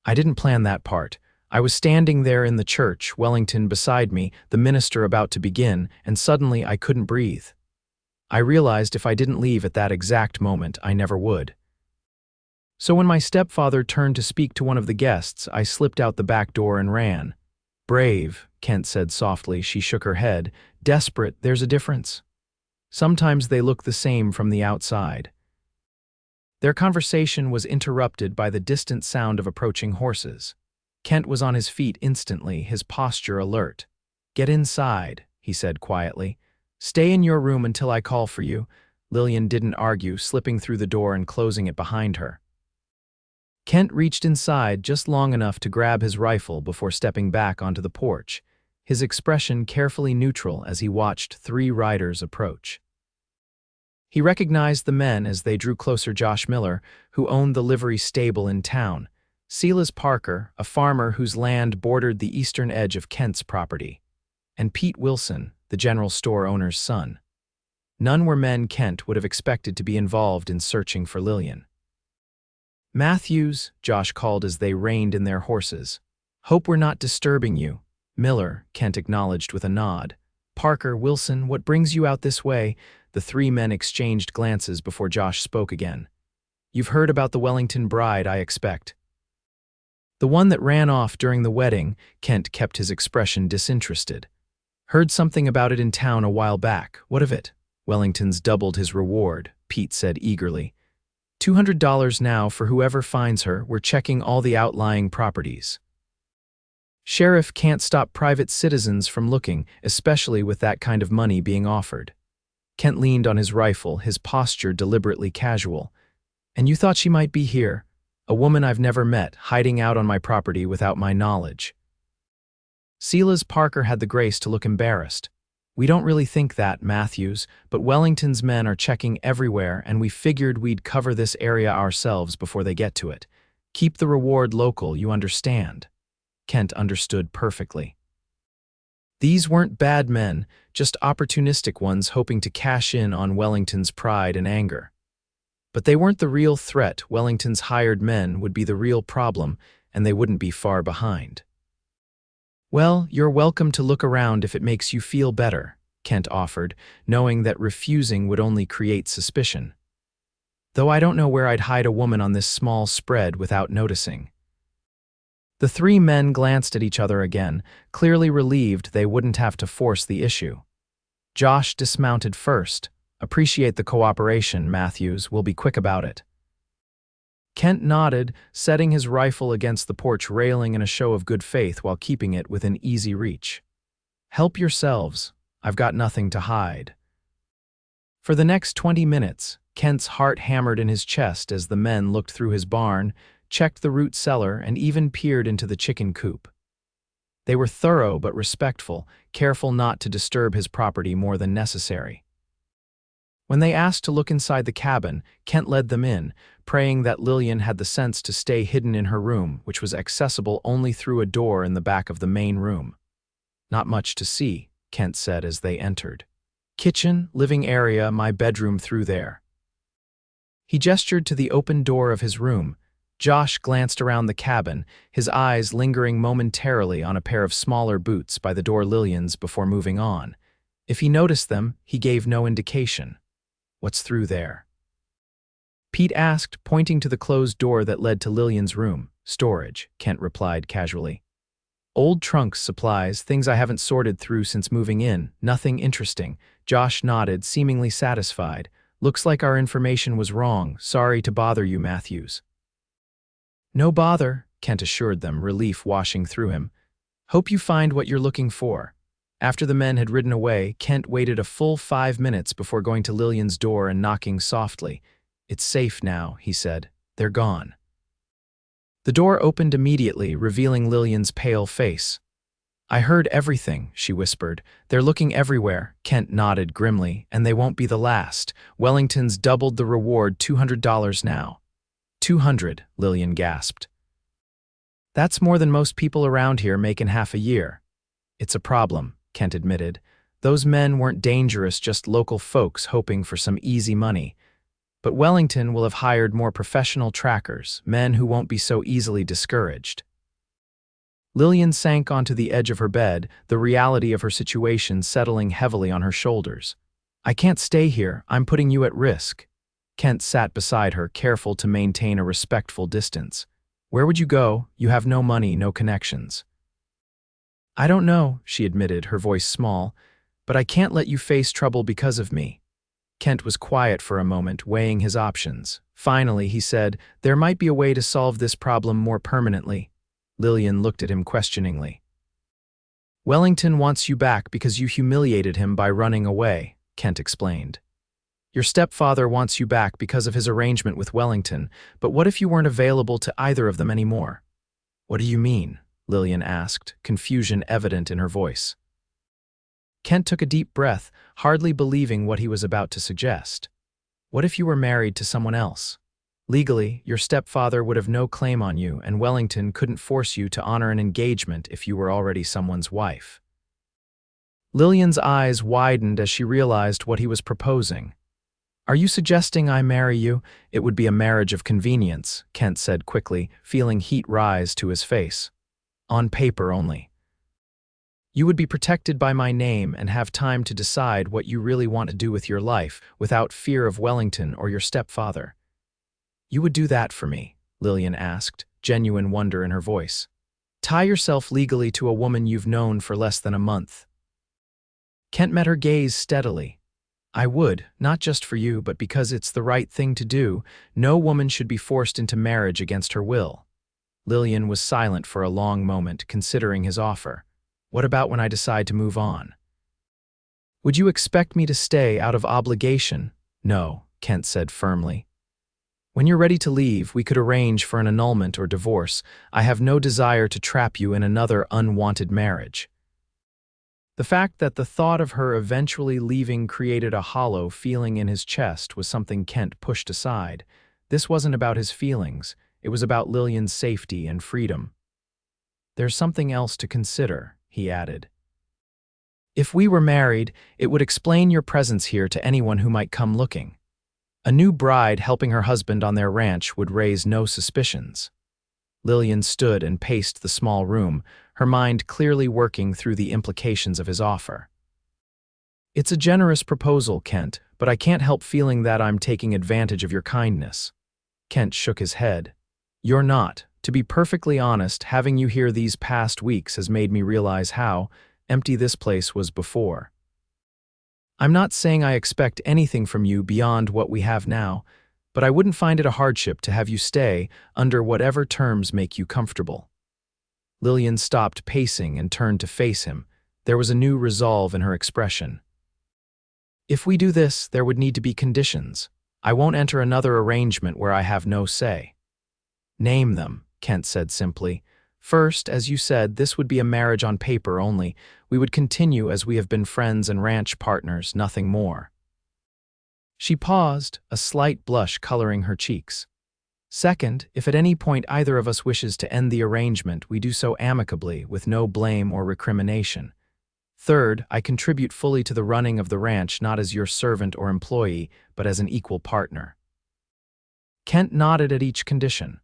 "I didn't plan that part. I was standing there in the church, Wellington beside me, the minister about to begin, and suddenly I couldn't breathe. I realized if I didn't leave at that exact moment, I never would. So when my stepfather turned to speak to one of the guests, I slipped out the back door and ran." "Brave," Kent said softly. She shook her head. "Desperate, there's a difference. Sometimes they look the same from the outside." Their conversation was interrupted by the distant sound of approaching horses. Kent was on his feet instantly, his posture alert. "Get inside," he said quietly. "Stay in your room until I call for you." Lillian didn't argue, slipping through the door and closing it behind her. Kent reached inside just long enough to grab his rifle before stepping back onto the porch, his expression carefully neutral as he watched 3 riders approach. He recognized the men as they drew closer: Josh Miller, who owned the livery stable in town; Silas Parker, a farmer whose land bordered the eastern edge of Kent's property; and Pete Wilson, the general store owner's son. None were men Kent would have expected to be involved in searching for Lillian. "Matthews," Josh called as they reined in their horses. "Hope we're not disturbing you." "Miller," Kent acknowledged with a nod. "Parker, Wilson, what brings you out this way?" The 3 men exchanged glances before Josh spoke again. "You've heard about the Wellington bride, I expect." "The one that ran off during the wedding," Kent kept his expression disinterested. "Heard something about it in town a while back. What of it?" "Wellington's doubled his reward," Pete said eagerly. $200 now for whoever finds her. We're checking all the outlying properties. Sheriff can't stop private citizens from looking, especially with that kind of money being offered." Kent leaned on his rifle, his posture deliberately casual. "And you thought she might be here? A woman I've never met, hiding out on my property without my knowledge." Silas Parker had the grace to look embarrassed. "We don't really think that, Matthews, but Wellington's men are checking everywhere and we figured we'd cover this area ourselves before they get to it. Keep the reward local, you understand. Kent understood perfectly. These weren't bad men, just opportunistic ones hoping to cash in on Wellington's pride and anger. But they weren't the real threat. Wellington's hired men would be the real problem, and they wouldn't be far behind. Well, you're welcome to look around if it makes you feel better, Kent offered, knowing that refusing would only create suspicion. Though I don't know where I'd hide a woman on this small spread without noticing. The three men glanced at each other again, clearly relieved they wouldn't have to force the issue. Josh dismounted first. Appreciate the cooperation, Matthews. We'll be quick about it. Kent nodded, setting his rifle against the porch railing in a show of good faith while keeping it within easy reach. Help yourselves. I've got nothing to hide. For the next 20 minutes, Kent's heart hammered in his chest as the men looked through his barn, checked the root cellar, and even peered into the chicken coop. They were thorough but respectful, careful not to disturb his property more than necessary. When they asked to look inside the cabin, Kent led them in, praying that Lillian had the sense to stay hidden in her room, which was accessible only through a door in the back of the main room. Not much to see, Kent said as they entered. Kitchen, living area, my bedroom through there. He gestured to the open door of his room. Josh glanced around the cabin, his eyes lingering momentarily on a pair of smaller boots by the door Lillian's before moving on. If he noticed them, he gave no indication. What's through there? Pete asked, pointing to the closed door that led to Lillian's room. Storage, Kent replied casually. Old trunks, supplies, things I haven't sorted through since moving in, nothing interesting. Josh nodded, seemingly satisfied. Looks like our information was wrong. Sorry to bother you, Matthews. No bother, Kent assured them, relief washing through him. Hope you find what you're looking for. After the men had ridden away, Kent waited a full 5 minutes before going to Lillian's door and knocking softly. It's safe now, he said. They're gone. The door opened immediately, revealing Lillian's pale face. I heard everything, she whispered. They're looking everywhere, Kent nodded grimly, and they won't be the last. Wellington's doubled the reward, $200 now. 200, Lillian gasped. That's more than most people around here make in half a year. It's a problem, Kent admitted. Those men weren't dangerous, just local folks hoping for some easy money. But Wellington will have hired more professional trackers, men who won't be so easily discouraged. Lillian sank onto the edge of her bed, the reality of her situation settling heavily on her shoulders. I can't stay here, I'm putting you at risk. Kent sat beside her, careful to maintain a respectful distance. Where would you go? You have no money, no connections. I don't know, she admitted, her voice small, but I can't let you face trouble because of me. Kent was quiet for a moment, weighing his options. Finally, he said, there might be a way to solve this problem more permanently. Lillian looked at him questioningly. Wellington wants you back because you humiliated him by running away, Kent explained. Your stepfather wants you back because of his arrangement with Wellington, but what if you weren't available to either of them anymore? What do you mean? Lillian asked, confusion evident in her voice. Kent took a deep breath, hardly believing what he was about to suggest. What if you were married to someone else? Legally, your stepfather would have no claim on you, and Wellington couldn't force you to honor an engagement if you were already someone's wife. Lillian's eyes widened as she realized what he was proposing. Are you suggesting I marry you? It would be a marriage of convenience, Kent said quickly, feeling heat rise to his face. On paper only. You would be protected by my name and have time to decide what you really want to do with your life without fear of Wellington or your stepfather. You would do that for me, Lillian asked, genuine wonder in her voice. Tie yourself legally to a woman you've known for less than a month. Kent met her gaze steadily. I would, not just for you, but because it's the right thing to do. No woman should be forced into marriage against her will. Lillian was silent for a long moment, considering his offer. What about when I decide to move on? Would you expect me to stay out of obligation? No, Kent said firmly. When you're ready to leave, we could arrange for an annulment or divorce. I have no desire to trap you in another unwanted marriage. The fact that the thought of her eventually leaving created a hollow feeling in his chest was something Kent pushed aside. This wasn't about his feelings. It was about Lillian's safety and freedom. "There's something else to consider," he added. "If we were married, it would explain your presence here to anyone who might come looking. A new bride helping her husband on their ranch would raise no suspicions." Lillian stood and paced the small room, her mind clearly working through the implications of his offer. "It's a generous proposal, Kent, but I can't help feeling that I'm taking advantage of your kindness." Kent shook his head. "You're not. To be perfectly honest, having you here these past weeks has made me realize how empty this place was before. I'm not saying I expect anything from you beyond what we have now, but I wouldn't find it a hardship to have you stay under whatever terms make you comfortable." Lillian stopped pacing and turned to face him. There was a new resolve in her expression. "If we do this, there would need to be conditions. I won't enter another arrangement where I have no say." "Name them," Kent said simply. "First, as you said, this would be a marriage on paper only. We would continue as we have been friends and ranch partners, nothing more." She paused, a slight blush coloring her cheeks. "Second, if at any point either of us wishes to end the arrangement, we do so amicably, with no blame or recrimination. Third, I contribute fully to the running of the ranch, not as your servant or employee, but as an equal partner." Kent nodded at each condition.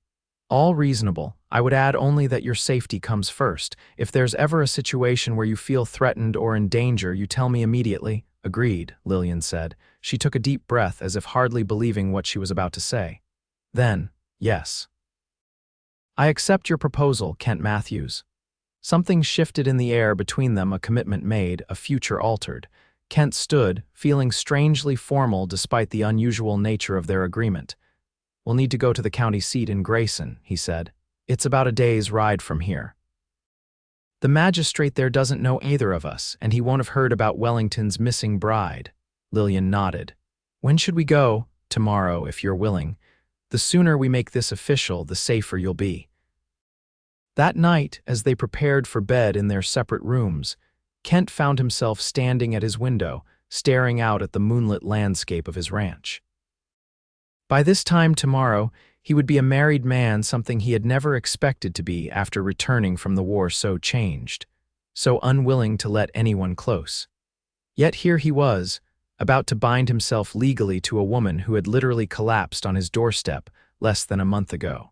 "All reasonable. I would add only that your safety comes first. If there's ever a situation where you feel threatened or in danger, you tell me immediately." "Agreed," Lillian said. She took a deep breath as if hardly believing what she was about to say. Then, "Yes. I accept your proposal, Kent Matthews." Something shifted in the air between them, a commitment made, a future altered. Kent stood, feeling strangely formal despite the unusual nature of their agreement. "We'll need to go to the county seat in Grayson," he said. "It's about a day's ride from here." "The magistrate there doesn't know either of us, and he won't have heard about Wellington's missing bride." Lillian nodded. "When should we go?" "Tomorrow, if you're willing. The sooner we make this official, the safer you'll be." That night, as they prepared for bed in their separate rooms, Kent found himself standing at his window, staring out at the moonlit landscape of his ranch. By this time tomorrow, he would be a married man, something he had never expected to be after returning from the war so changed, so unwilling to let anyone close. Yet here he was, about to bind himself legally to a woman who had literally collapsed on his doorstep less than a month ago.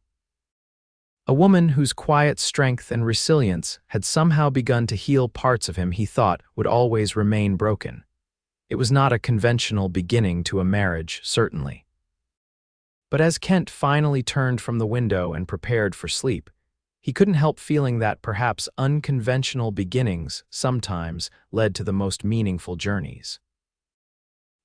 A woman whose quiet strength and resilience had somehow begun to heal parts of him he thought would always remain broken. It was not a conventional beginning to a marriage, certainly. But as Kent finally turned from the window and prepared for sleep, he couldn't help feeling that perhaps unconventional beginnings sometimes led to the most meaningful journeys.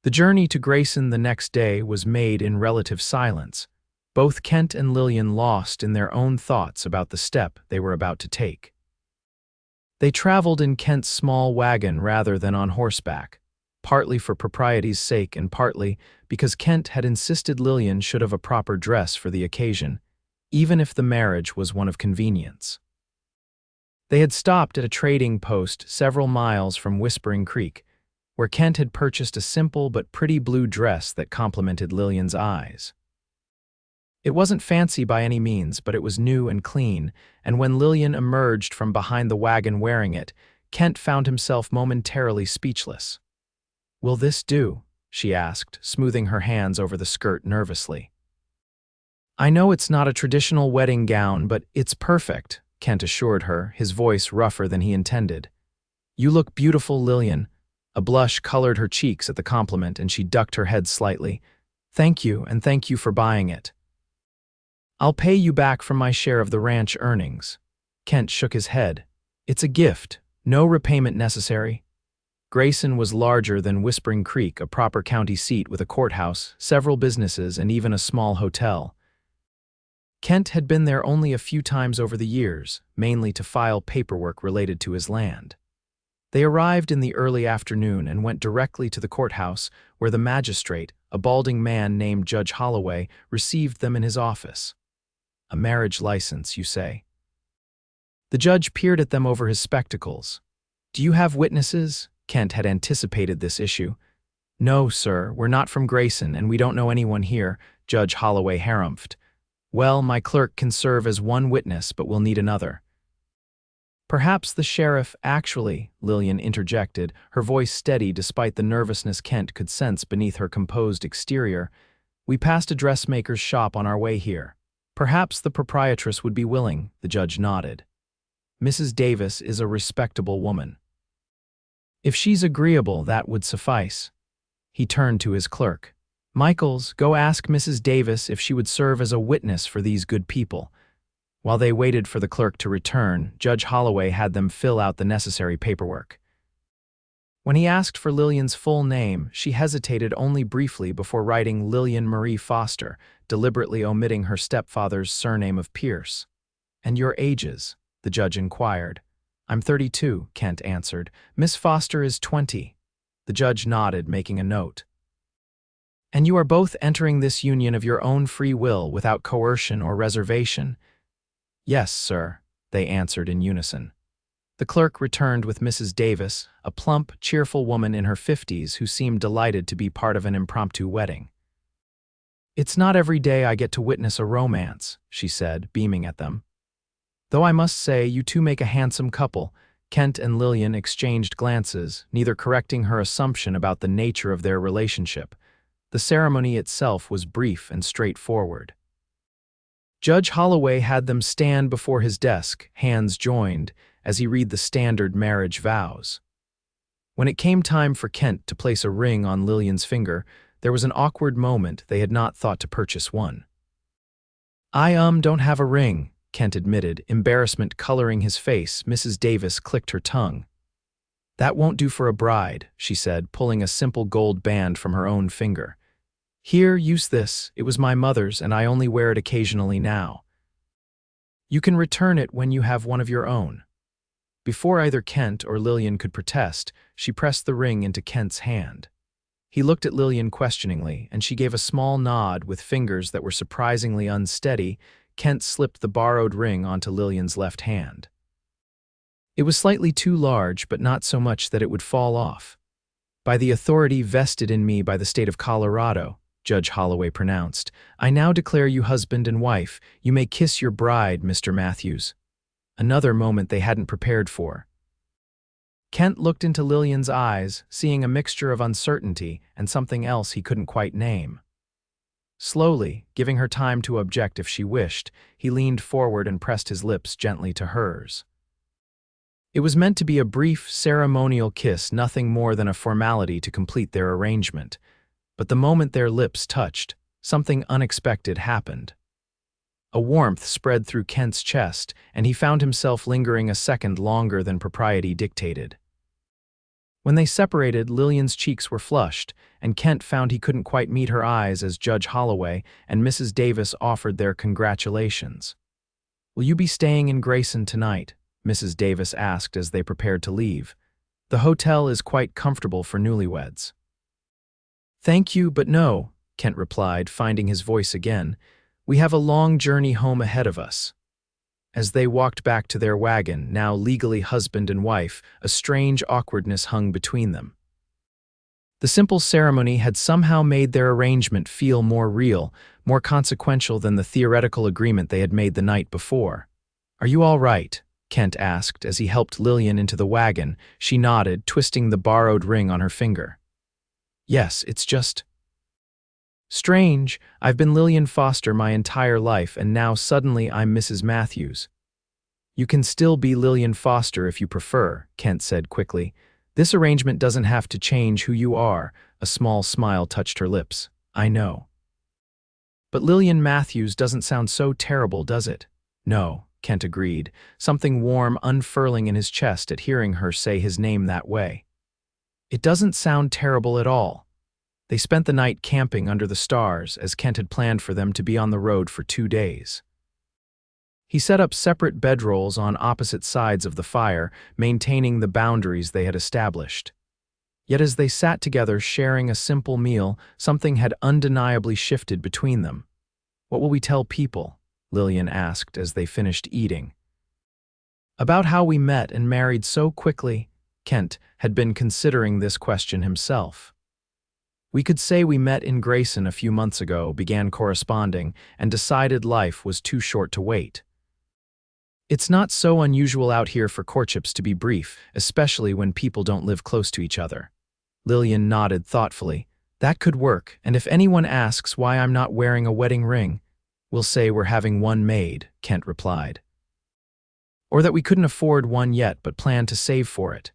The journey to Grayson the next day was made in relative silence, both Kent and Lillian lost in their own thoughts about the step they were about to take. They traveled in Kent's small wagon rather than on horseback, partly for propriety's sake and partly because Kent had insisted Lillian should have a proper dress for the occasion, even if the marriage was one of convenience. They had stopped at a trading post several miles from Whispering Creek, where Kent had purchased a simple but pretty blue dress that complemented Lillian's eyes. It wasn't fancy by any means, but it was new and clean, and when Lillian emerged from behind the wagon wearing it, Kent found himself momentarily speechless. "Will this do?" she asked, smoothing her hands over the skirt nervously. "I know it's not a traditional wedding gown, but it's perfect," Kent assured her, his voice rougher than he intended. "You look beautiful, Lillian." A blush colored her cheeks at the compliment, and she ducked her head slightly. "Thank you, and thank you for buying it. I'll pay you back from my share of the ranch earnings." Kent shook his head. "It's a gift, no repayment necessary." Grayson was larger than Whispering Creek, a proper county seat with a courthouse, several businesses, and even a small hotel. Kent had been there only a few times over the years, mainly to file paperwork related to his land. They arrived in the early afternoon and went directly to the courthouse, where the magistrate, a balding man named Judge Holloway, received them in his office. "A marriage license, you say?" The judge peered at them over his spectacles. "Do you have witnesses?" Kent had anticipated this issue. "No, sir, we're not from Grayson, and we don't know anyone here," Judge Holloway harumphed. Well, my clerk can serve as one witness, but we'll need another. Perhaps the sheriff actually, Lillian interjected, her voice steady despite the nervousness Kent could sense beneath her composed exterior. We passed a dressmaker's shop on our way here. Perhaps the proprietress would be willing, the judge nodded. Mrs. Davis is a respectable woman. If she's agreeable, that would suffice. He turned to his clerk. Michaels, go ask Mrs. Davis if she would serve as a witness for these good people. While they waited for the clerk to return, Judge Holloway had them fill out the necessary paperwork. When he asked for Lillian's full name, she hesitated only briefly before writing Lillian Marie Foster, deliberately omitting her stepfather's surname of Pierce. And your ages? The judge inquired. I'm 32, Kent answered. Miss Foster is 20. The judge nodded, making a note. And you are both entering this union of your own free will without coercion or reservation? Yes, sir, they answered in unison. The clerk returned with Mrs. Davis, a plump, cheerful woman in her 50s who seemed delighted to be part of an impromptu wedding. It's not every day I get to witness a romance, she said, beaming at them. Though I must say you two make a handsome couple. Kent and Lillian exchanged glances, neither correcting her assumption about the nature of their relationship. The ceremony itself was brief and straightforward. Judge Holloway had them stand before his desk, hands joined, as he read the standard marriage vows. When it came time for Kent to place a ring on Lillian's finger, there was an awkward moment. They had not thought to purchase one. I don't have a ring, Kent admitted, embarrassment coloring his face. Mrs. Davis clicked her tongue. That won't do for a bride, she said, pulling a simple gold band from her own finger. Here, use this. It was my mother's, and I only wear it occasionally now. You can return it when you have one of your own. Before either Kent or Lillian could protest, she pressed the ring into Kent's hand. He looked at Lillian questioningly, and she gave a small nod with fingers that were surprisingly unsteady. Kent slipped the borrowed ring onto Lillian's left hand. It was slightly too large, but not so much that it would fall off. By the authority vested in me by the state of Colorado, Judge Holloway pronounced, I now declare you husband and wife. You may kiss your bride, Mr. Matthews. Another moment they hadn't prepared for. Kent looked into Lillian's eyes, seeing a mixture of uncertainty and something else he couldn't quite name. Slowly, giving her time to object if she wished, he leaned forward and pressed his lips gently to hers. It was meant to be a brief, ceremonial kiss, nothing more than a formality to complete their arrangement. But the moment their lips touched, something unexpected happened. A warmth spread through Kent's chest, and he found himself lingering a second longer than propriety dictated. When they separated, Lillian's cheeks were flushed, and Kent found he couldn't quite meet her eyes as Judge Holloway and Mrs. Davis offered their congratulations. Will you be staying in Grayson tonight? Mrs. Davis asked as they prepared to leave. The hotel is quite comfortable for newlyweds. Thank you, but no, Kent replied, finding his voice again. We have a long journey home ahead of us. As they walked back to their wagon, now legally husband and wife, a strange awkwardness hung between them. The simple ceremony had somehow made their arrangement feel more real, more consequential than the theoretical agreement they had made the night before. Are you all right? Kent asked as he helped Lillian into the wagon. She nodded, twisting the borrowed ring on her finger. Yes, it's just strange. I've been Lillian Foster my entire life, and now suddenly I'm Mrs. Matthews. You can still be Lillian Foster if you prefer, Kent said quickly. This arrangement doesn't have to change who you are. A small smile touched her lips. I know. But Lillian Matthews doesn't sound so terrible, does it? No, Kent agreed, something warm unfurling in his chest at hearing her say his name that way. It doesn't sound terrible at all. They spent the night camping under the stars, as Kent had planned for them to be on the road for 2 days. He set up separate bedrolls on opposite sides of the fire, maintaining the boundaries they had established. Yet as they sat together sharing a simple meal, something had undeniably shifted between them. What will we tell people? Lillian asked as they finished eating. About how we met and married so quickly. Kent had been considering this question himself. We could say we met in Grayson a few months ago, began corresponding, and decided life was too short to wait. It's not so unusual out here for courtships to be brief, especially when people don't live close to each other. Lillian nodded thoughtfully. That could work, and if anyone asks why I'm not wearing a wedding ring, we'll say we're having one made, Kent replied. Or that we couldn't afford one yet but plan to save for it.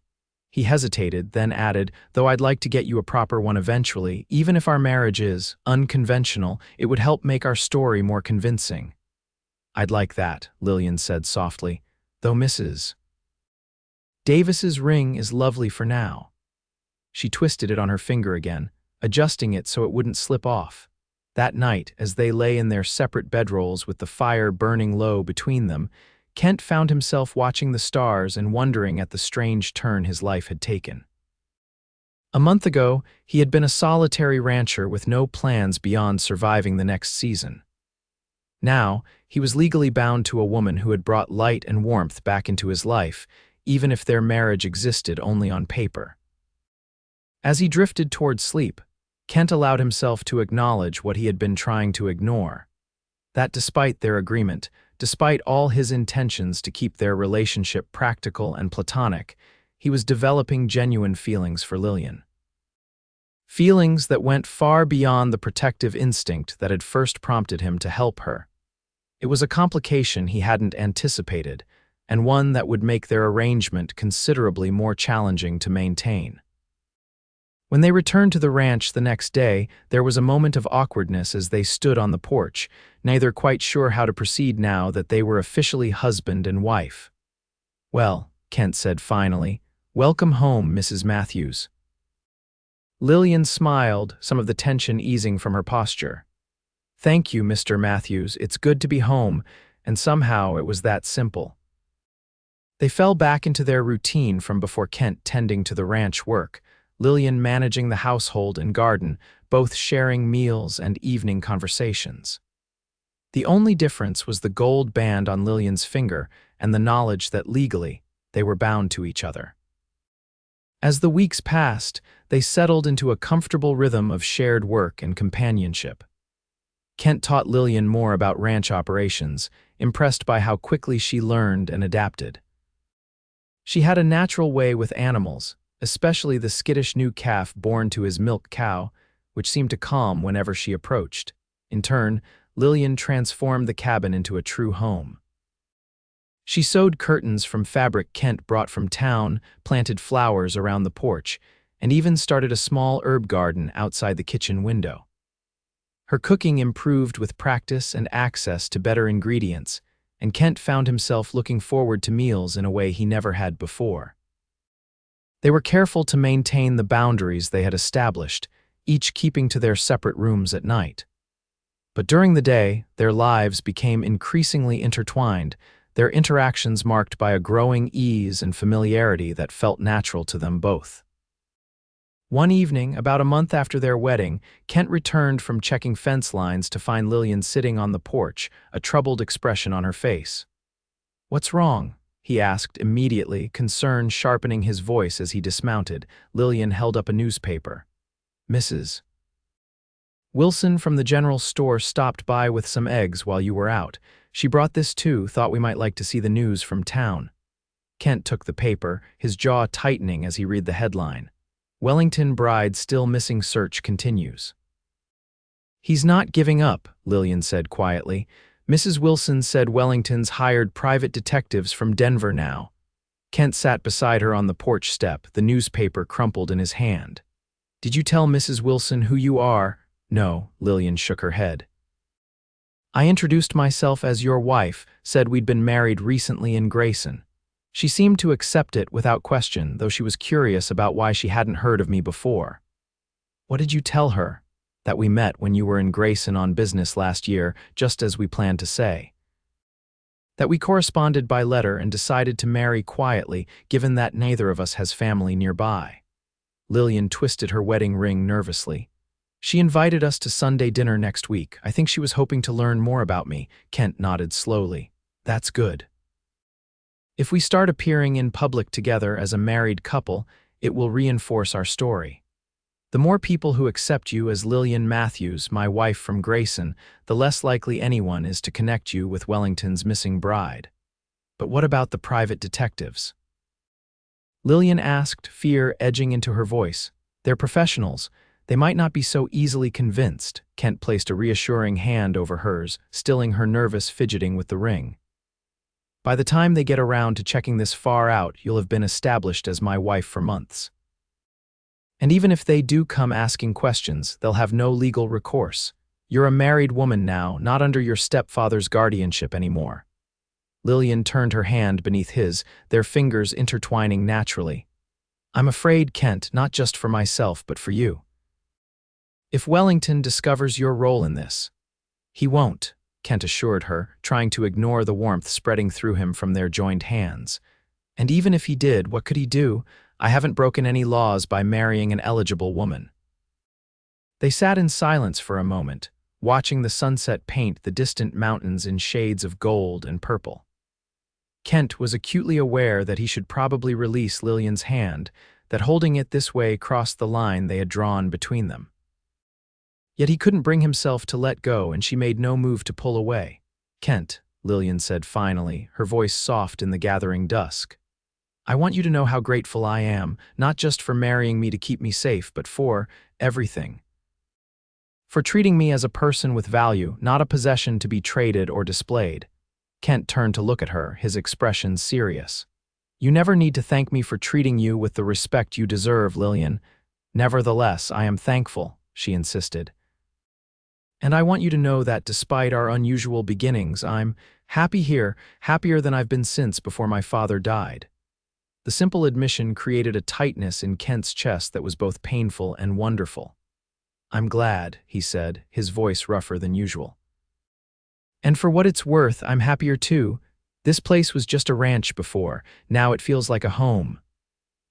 He hesitated, then added, though I'd like to get you a proper one eventually, even if our marriage is unconventional, it would help make our story more convincing. I'd like that, Lillian said softly, though Mrs. Davis's ring is lovely for now. She twisted it on her finger again, adjusting it so it wouldn't slip off. That night, as they lay in their separate bedrolls with the fire burning low between them, Kent found himself watching the stars and wondering at the strange turn his life had taken. A month ago, he had been a solitary rancher with no plans beyond surviving the next season. Now, he was legally bound to a woman who had brought light and warmth back into his life, even if their marriage existed only on paper. As he drifted toward sleep, Kent allowed himself to acknowledge what he had been trying to ignore. That despite their agreement, despite all his intentions to keep their relationship practical and platonic, he was developing genuine feelings for Lillian. Feelings that went far beyond the protective instinct that had first prompted him to help her. It was a complication he hadn't anticipated, and one that would make their arrangement considerably more challenging to maintain. When they returned to the ranch the next day, there was a moment of awkwardness as they stood on the porch, neither quite sure how to proceed now that they were officially husband and wife. Well, Kent said finally, welcome home, Mrs. Matthews. Lillian smiled, some of the tension easing from her posture. Thank you, Mr. Matthews, it's good to be home, and somehow it was that simple. They fell back into their routine from before Kent tending to the ranch work, Lillian managing the household and garden, both sharing meals and evening conversations. The only difference was the gold band on Lillian's finger and the knowledge that legally they were bound to each other. As the weeks passed, they settled into a comfortable rhythm of shared work and companionship. Kent taught Lillian more about ranch operations, impressed by how quickly she learned and adapted. She had a natural way with animals, especially the skittish new calf born to his milk cow, which seemed to calm whenever she approached. In turn, Lillian transformed the cabin into a true home. She sewed curtains from fabric Kent brought from town, planted flowers around the porch, and even started a small herb garden outside the kitchen window. Her cooking improved with practice and access to better ingredients, and Kent found himself looking forward to meals in a way he never had before. They were careful to maintain the boundaries they had established, each keeping to their separate rooms at night. But during the day, their lives became increasingly intertwined, their interactions marked by a growing ease and familiarity that felt natural to them both. One evening, about a month after their wedding, Kent returned from checking fence lines to find Lillian sitting on the porch, a troubled expression on her face. "What's wrong?" he asked immediately, concern sharpening his voice as he dismounted. Lillian held up a newspaper. "Mrs. Wilson from the general store stopped by with some eggs while you were out. She brought this too, thought we might like to see the news from town." Kent took the paper, his jaw tightening as he read the headline. Wellington bride still missing, search continues. "He's not giving up," Lillian said quietly. "Mrs. Wilson said Wellington's hired private detectives from Denver now." Kent sat beside her on the porch step, the newspaper crumpled in his hand. "Did you tell Mrs. Wilson who you are?" "No," Lillian shook her head. "I introduced myself as your wife, said we'd been married recently in Grayson. She seemed to accept it without question, though she was curious about why she hadn't heard of me before." "What did you tell her?" "That we met when you were in Grayson on business last year, just as we planned to say. That we corresponded by letter and decided to marry quietly, given that neither of us has family nearby." Lillian twisted her wedding ring nervously. "She invited us to Sunday dinner next week. I think she was hoping to learn more about me." Kent nodded slowly. "That's good. If we start appearing in public together as a married couple, it will reinforce our story." The more people who accept you as Lillian Matthews, my wife from Grayson, the less likely anyone is to connect you with Wellington's missing bride. But what about the private detectives? Lillian asked, fear edging into her voice. They're professionals. They might not be so easily convinced. Kent placed a reassuring hand over hers, stilling her nervous fidgeting with the ring. By the time they get around to checking this far out, you'll have been established as my wife for months. And even if they do come asking questions, they'll have no legal recourse. You're a married woman now, not under your stepfather's guardianship anymore. Lillian turned her hand beneath his, their fingers intertwining naturally. I'm afraid, Kent, not just for myself, but for you. If Wellington discovers your role in this, he won't, Kent assured her, trying to ignore the warmth spreading through him from their joined hands. And even if he did, what could he do? I haven't broken any laws by marrying an eligible woman. They sat in silence for a moment, watching the sunset paint the distant mountains in shades of gold and purple. Kent was acutely aware that he should probably release Lillian's hand, that holding it this way crossed the line they had drawn between them. Yet he couldn't bring himself to let go, and she made no move to pull away. Kent, Lillian said finally, her voice soft in the gathering dusk. I want you to know how grateful I am, not just for marrying me to keep me safe, but for everything. For treating me as a person with value, not a possession to be traded or displayed. Kent turned to look at her, his expression serious. You never need to thank me for treating you with the respect you deserve, Lillian. Nevertheless, I am thankful, she insisted. And I want you to know that despite our unusual beginnings, I'm happy here, happier than I've been since before my father died. The simple admission created a tightness in Kent's chest that was both painful and wonderful. I'm glad, he said, his voice rougher than usual. And for what it's worth, I'm happier too. This place was just a ranch before. Now it feels like a home.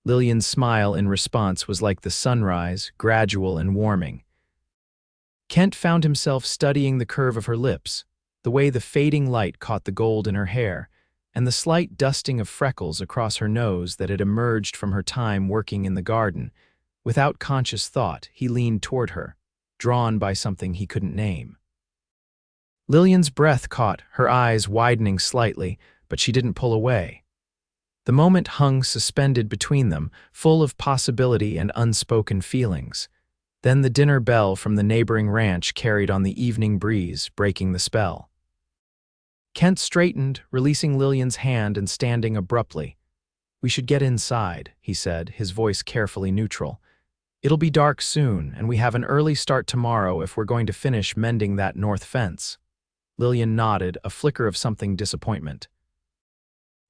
Lillian's smile in response was like the sunrise, gradual and warming. Kent found himself studying the curve of her lips, the way the fading light caught the gold in her hair, and the slight dusting of freckles across her nose that had emerged from her time working in the garden. Without conscious thought, he leaned toward her, drawn by something he couldn't name. Lillian's breath caught, her eyes widening slightly, but she didn't pull away. The moment hung suspended between them, full of possibility and unspoken feelings. Then the dinner bell from the neighboring ranch carried on the evening breeze, breaking the spell. Kent straightened, releasing Lillian's hand and standing abruptly. We should get inside, he said, his voice carefully neutral. It'll be dark soon, and we have an early start tomorrow if we're going to finish mending that north fence. Lillian nodded, a flicker of something disappointment.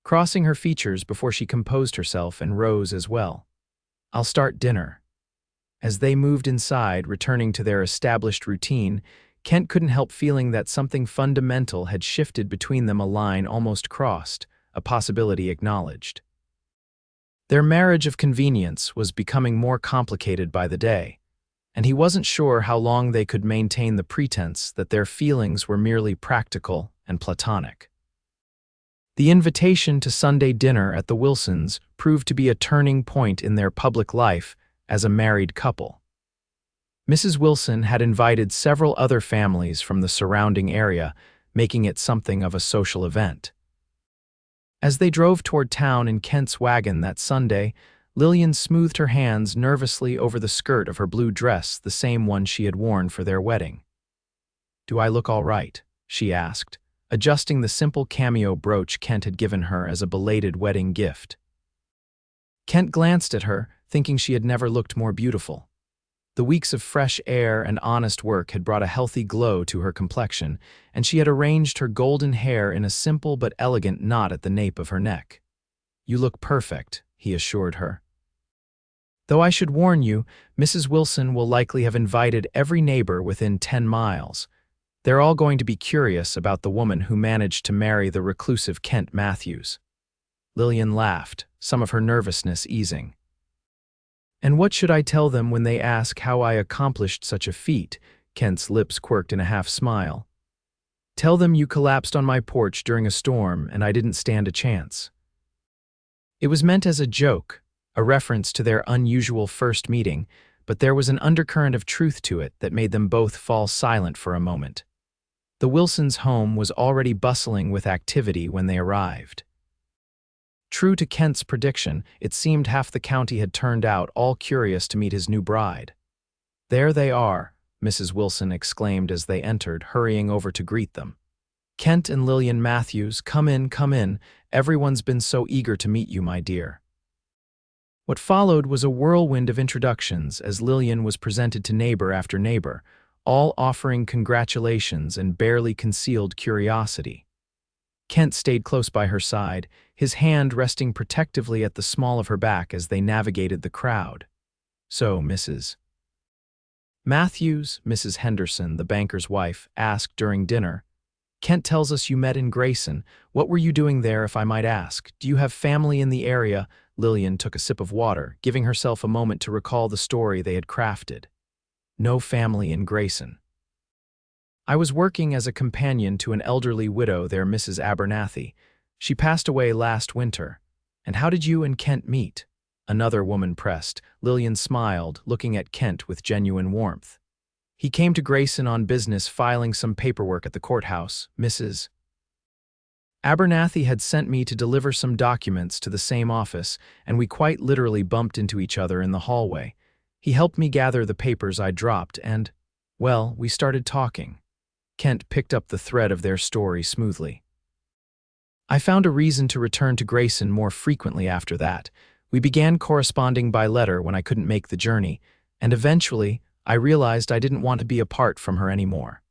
Crossing her features before she composed herself and rose as well. I'll start dinner. As they moved inside, returning to their established routine, Kent couldn't help feeling that something fundamental had shifted between them, a line almost crossed, a possibility acknowledged. Their marriage of convenience was becoming more complicated by the day, and he wasn't sure how long they could maintain the pretense that their feelings were merely practical and platonic. The invitation to Sunday dinner at the Wilsons proved to be a turning point in their public life as a married couple. Mrs. Wilson had invited several other families from the surrounding area, making it something of a social event. As they drove toward town in Kent's wagon that Sunday, Lillian smoothed her hands nervously over the skirt of her blue dress, the same one she had worn for their wedding. Do I look all right? She asked, adjusting the simple cameo brooch Kent had given her as a belated wedding gift. Kent glanced at her, thinking she had never looked more beautiful. The weeks of fresh air and honest work had brought a healthy glow to her complexion, and she had arranged her golden hair in a simple but elegant knot at the nape of her neck. You look perfect, he assured her. Though I should warn you, Mrs. Wilson will likely have invited every neighbor within 10 miles. They're all going to be curious about the woman who managed to marry the reclusive Kent Matthews. Lillian laughed, some of her nervousness easing. And what should I tell them when they ask how I accomplished such a feat? Kent's lips quirked in a half-smile. Tell them you collapsed on my porch during a storm and I didn't stand a chance. It was meant as a joke, a reference to their unusual first meeting, but there was an undercurrent of truth to it that made them both fall silent for a moment. The Wilsons' home was already bustling with activity when they arrived. True to Kent's prediction, it seemed half the county had turned out, all curious to meet his new bride. "There they are," Mrs. Wilson exclaimed as they entered, hurrying over to greet them. "Kent and Lillian Matthews, come in, come in. Everyone's been so eager to meet you, my dear." What followed was a whirlwind of introductions as Lillian was presented to neighbor after neighbor, all offering congratulations and barely concealed curiosity. Kent stayed close by her side, his hand resting protectively at the small of her back as they navigated the crowd. "So, Mrs. Matthews," Mrs. Henderson, the banker's wife, asked during dinner, "Kent tells us you met in Grayson. What were you doing there, if I might ask? Do you have family in the area?" Lillian took a sip of water, giving herself a moment to recall the story they had crafted. "No family in Grayson. I was working as a companion to an elderly widow there, Mrs. Abernathy. She passed away last winter. And how did you and Kent meet?" Another woman pressed. Lillian smiled, looking at Kent with genuine warmth. "He came to Grayson on business, filing some paperwork at the courthouse. Mrs. Abernathy had sent me to deliver some documents to the same office, and we quite literally bumped into each other in the hallway. He helped me gather the papers I dropped and, well, we started talking." Kent picked up the thread of their story smoothly. "I found a reason to return to Grayson more frequently after that. We began corresponding by letter when I couldn't make the journey, and eventually I realized I didn't want to be apart from her anymore."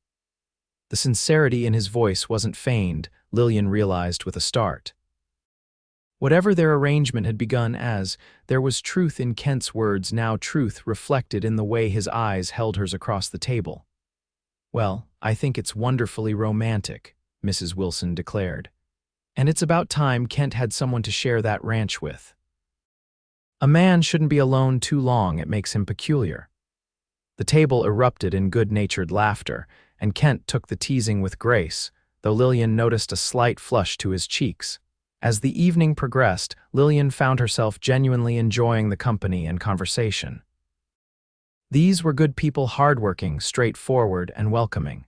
The sincerity in his voice wasn't feigned, Lillian realized with a start. Whatever their arrangement had begun as, there was truth in Kent's words, now truth reflected in the way his eyes held hers across the table. "Well, I think it's wonderfully romantic," Mrs. Wilson declared. "And it's about time Kent had someone to share that ranch with. A man shouldn't be alone too long, it makes him peculiar." The table erupted in good-natured laughter, and Kent took the teasing with grace, though Lillian noticed a slight flush to his cheeks. As the evening progressed, Lillian found herself genuinely enjoying the company and conversation. These were good people, hardworking, straightforward, and welcoming.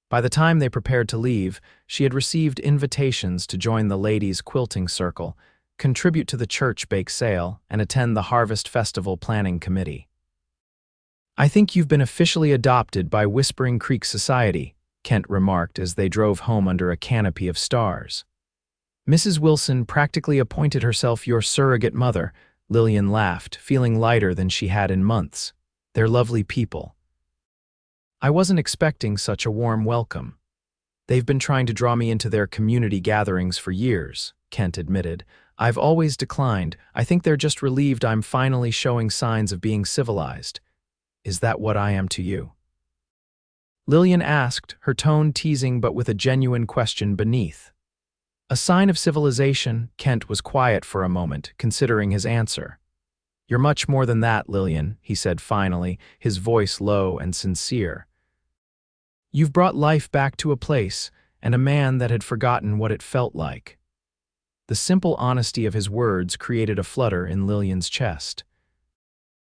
By the time they prepared to leave, she had received invitations to join the ladies' quilting circle, contribute to the church bake sale, and attend the Harvest Festival planning committee. "I think you've been officially adopted by Whispering Creek Society," Kent remarked as they drove home under a canopy of stars. "Mrs. Wilson practically appointed herself your surrogate mother," Lillian laughed, feeling lighter than she had in months. "They're lovely people." "I wasn't expecting such a warm welcome. They've been trying to draw me into their community gatherings for years," Kent admitted. "I've always declined. I think they're just relieved I'm finally showing signs of being civilized." "Is that what I am to you?" Lillian asked, her tone teasing but with a genuine question beneath. "A sign of civilization?" Kent was quiet for a moment, considering his answer. "You're much more than that, Lillian," he said finally, his voice low and sincere. "You've brought life back to a place, and a man that had forgotten what it felt like." The simple honesty of his words created a flutter in Lillian's chest.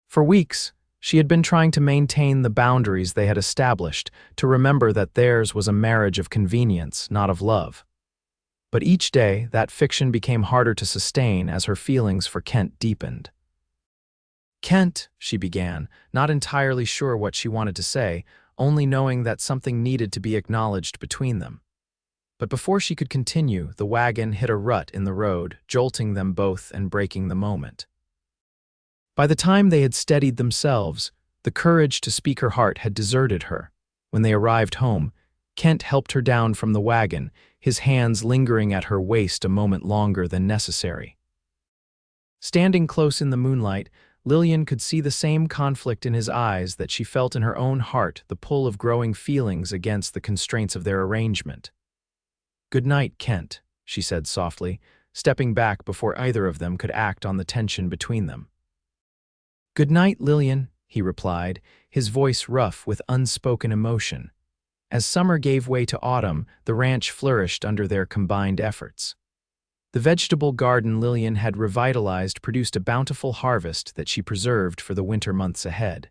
For weeks, she had been trying to maintain the boundaries they had established, to remember that theirs was a marriage of convenience, not of love. But each day, that fiction became harder to sustain as her feelings for Kent deepened. "Kent," she began, not entirely sure what she wanted to say, only knowing that something needed to be acknowledged between them. But before she could continue, the wagon hit a rut in the road, jolting them both and breaking the moment. By the time they had steadied themselves, the courage to speak her heart had deserted her. When they arrived home, Kent helped her down from the wagon, his hands lingering at her waist a moment longer than necessary. Standing close in the moonlight, Lillian could see the same conflict in his eyes that she felt in her own heart, the pull of growing feelings against the constraints of their arrangement. "Good night, Kent," she said softly, stepping back before either of them could act on the tension between them. "Good night, Lillian," he replied, his voice rough with unspoken emotion. As summer gave way to autumn, the ranch flourished under their combined efforts. The vegetable garden Lillian had revitalized produced a bountiful harvest that she preserved for the winter months ahead.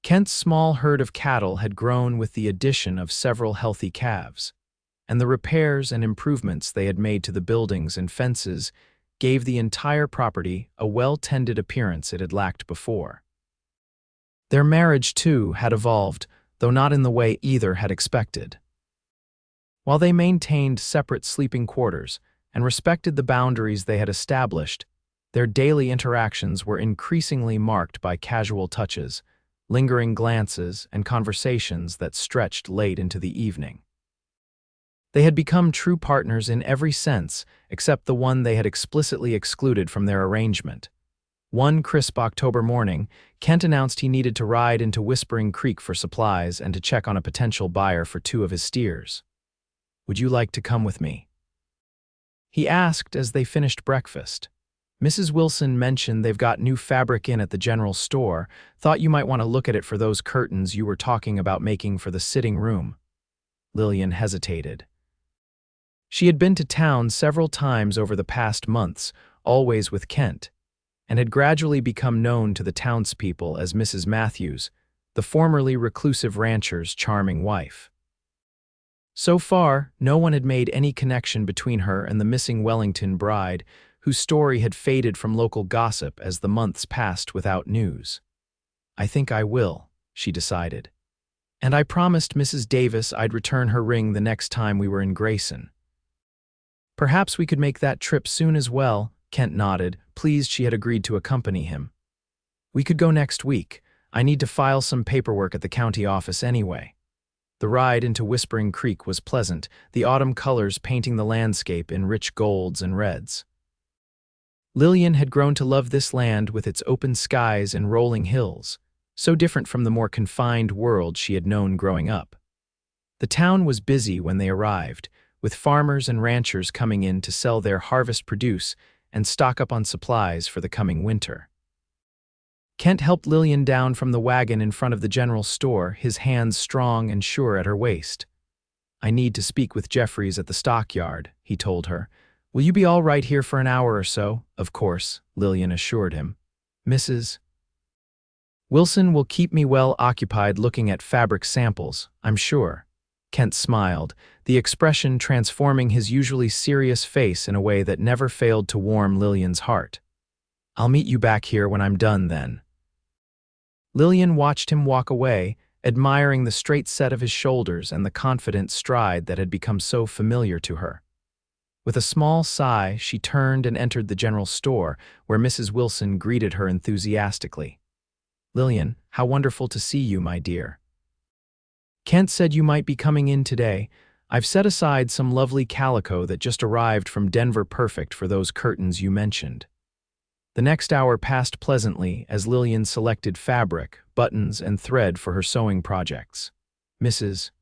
Kent's small herd of cattle had grown with the addition of several healthy calves, and the repairs and improvements they had made to the buildings and fences gave the entire property a well-tended appearance it had lacked before. Their marriage, too, had evolved, though not in the way either had expected. While they maintained separate sleeping quarters and respected the boundaries they had established, their daily interactions were increasingly marked by casual touches, lingering glances, and conversations that stretched late into the evening. They had become true partners in every sense except the one they had explicitly excluded from their arrangement. One crisp October morning, Kent announced he needed to ride into Whispering Creek for supplies and to check on a potential buyer for 2 of his steers. "Would you like to come with me?" he asked as they finished breakfast. "Mrs. Wilson mentioned they've got new fabric in at the general store. Thought you might want to look at it for those curtains you were talking about making for the sitting room." Lillian hesitated. She had been to town several times over the past months, always with Kent, and had gradually become known to the townspeople as Mrs. Matthews, the formerly reclusive rancher's charming wife. So far, no one had made any connection between her and the missing Wellington bride, whose story had faded from local gossip as the months passed without news. "I think I will," she decided. "And I promised Mrs. Davis I'd return her ring the next time we were in Grayson." "Perhaps we could make that trip soon as well," Kent nodded, pleased she had agreed to accompany him. "We could go next week. I need to file some paperwork at the county office anyway." The ride into Whispering Creek was pleasant, the autumn colors painting the landscape in rich golds and reds. Lillian had grown to love this land with its open skies and rolling hills, so different from the more confined world she had known growing up. The town was busy when they arrived, with farmers and ranchers coming in to sell their harvest produce and stock up on supplies for the coming winter. Kent helped Lillian down from the wagon in front of the general store, his hands strong and sure at her waist. "I need to speak with Jeffries at the stockyard," he told her. "Will you be all right here for an hour or so?" "Of course," Lillian assured him. "Mrs. Wilson will keep me well occupied looking at fabric samples, I'm sure." Kent smiled, the expression transforming his usually serious face in a way that never failed to warm Lillian's heart. "I'll meet you back here when I'm done, then." Lillian watched him walk away, admiring the straight set of his shoulders and the confident stride that had become so familiar to her. With a small sigh, she turned and entered the general store, where Mrs. Wilson greeted her enthusiastically. "Lillian, how wonderful to see you, my dear. Kent said you might be coming in today. I've set aside some lovely calico that just arrived from Denver Perfect for those curtains you mentioned." The next hour passed pleasantly as Lillian selected fabric, buttons, and thread for her sewing projects. Mrs.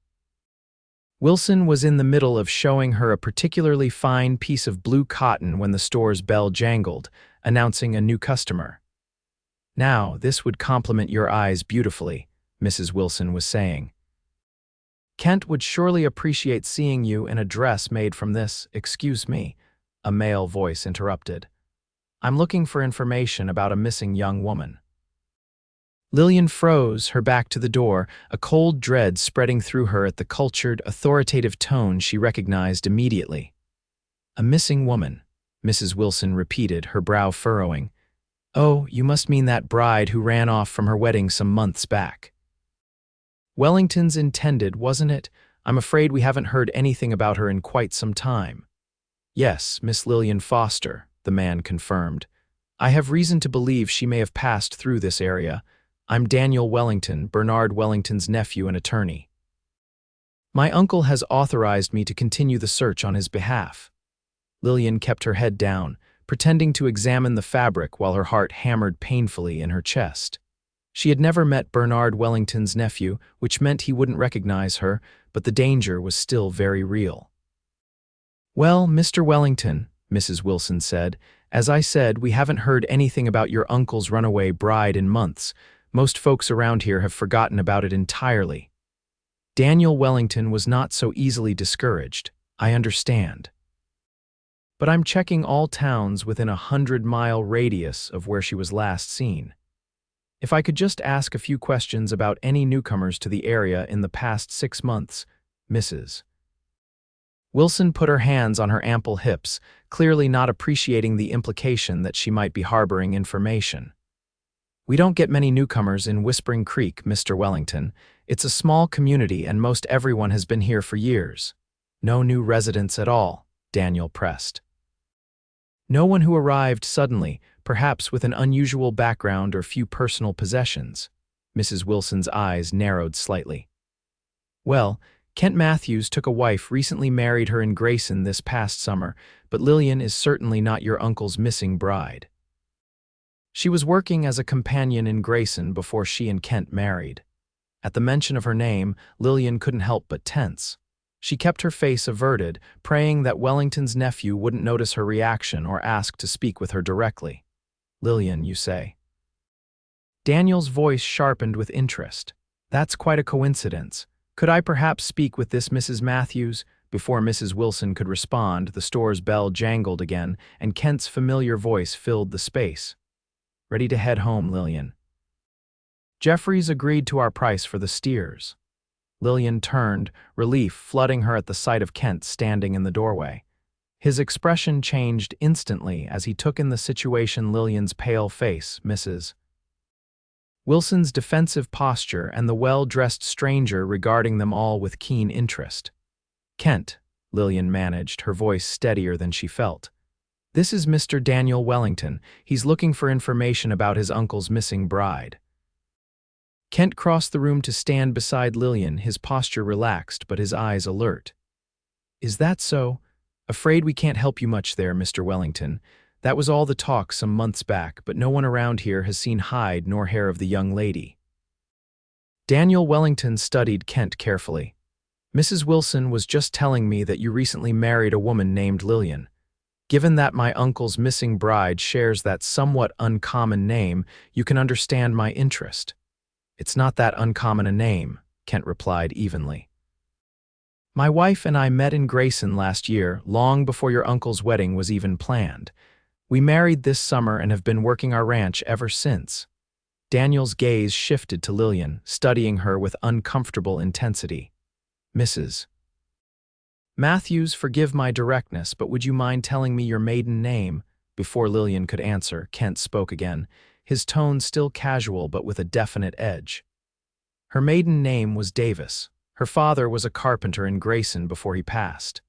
Wilson was in the middle of showing her a particularly fine piece of blue cotton when the store's bell jangled, announcing a new customer. "Now, this would complement your eyes beautifully," Mrs. Wilson was saying. "Kent would surely appreciate seeing you in a dress made from this." "Excuse me," a male voice interrupted. "I'm looking for information about a missing young woman." Lillian froze, her back to the door, a cold dread spreading through her at the cultured, authoritative tone she recognized immediately. "A missing woman," Mrs. Wilson repeated, her brow furrowing. "Oh, you must mean that bride who ran off from her wedding some months back." "Wellington's intended, wasn't it? I'm afraid we haven't heard anything about her in quite some time." "Yes, Miss Lillian Foster," the man confirmed. "I have reason to believe she may have passed through this area. I'm Daniel Wellington, Bernard Wellington's nephew and attorney. My uncle has authorized me to continue the search on his behalf." Lillian kept her head down, pretending to examine the fabric while her heart hammered painfully in her chest. She had never met Bernard Wellington's nephew, which meant he wouldn't recognize her, but the danger was still very real. "Well, Mr. Wellington," Mrs. Wilson said, "as I said, we haven't heard anything about your uncle's runaway bride in months. Most folks around here have forgotten about it entirely. Daniel Wellington was not so easily discouraged. I understand." but I'm checking all towns within a 100-mile radius of where she was last seen. If I could just ask a few questions about any newcomers to the area in the past 6 months, Mrs. Wilson put her hands on her ample hips, clearly not appreciating the implication that she might be harboring information. We don't get many newcomers in Whispering Creek, Mr. Wellington. It's a small community and most everyone has been here for years. No new residents at all, Daniel pressed. No one who arrived suddenly, perhaps with an unusual background or few personal possessions. Mrs. Wilson's eyes narrowed slightly. Well, Kent Matthews took a wife, recently married her in Grayson this past summer, but Lillian is certainly not your uncle's missing bride. She was working as a companion in Grayson before she and Kent married. At the mention of her name, Lillian couldn't help but tense. She kept her face averted, praying that Wellington's nephew wouldn't notice her reaction or ask to speak with her directly. Lillian, you say? Daniel's voice sharpened with interest. That's quite a coincidence. Could I perhaps speak with this Mrs. Matthews? Before Mrs. Wilson could respond, the store's bell jangled again, and Kent's familiar voice filled the space. Ready to head home, Lillian. Jeffries agreed to our price for the steers. Lillian turned, relief flooding her at the sight of Kent standing in the doorway. His expression changed instantly as he took in the situation. Lillian's pale face, Mrs. Wilson's defensive posture, and the well-dressed stranger regarding them all with keen interest. Kent, Lillian managed, her voice steadier than she felt. This is Mr. Daniel Wellington. He's looking for information about his uncle's missing bride. Kent crossed the room to stand beside Lillian, his posture relaxed but his eyes alert. Is that so? Afraid we can't help you much there, Mr. Wellington. That was all the talk some months back, but no one around here has seen hide nor hair of the young lady. Daniel Wellington studied Kent carefully. Mrs. Wilson was just telling me that you recently married a woman named Lillian. Given that my uncle's missing bride shares that somewhat uncommon name, you can understand my interest. It's not that uncommon a name, Kent replied evenly. My wife and I met in Grayson last year, long before your uncle's wedding was even planned. We married this summer and have been working our ranch ever since. Daniel's gaze shifted to Lillian, studying her with uncomfortable intensity. Mrs. Matthews, forgive my directness, but would you mind telling me your maiden name? Before Lillian could answer, Kent spoke again, his tone still casual but with a definite edge. Her maiden name was Davis. Her father was a carpenter in Grayson before he passed.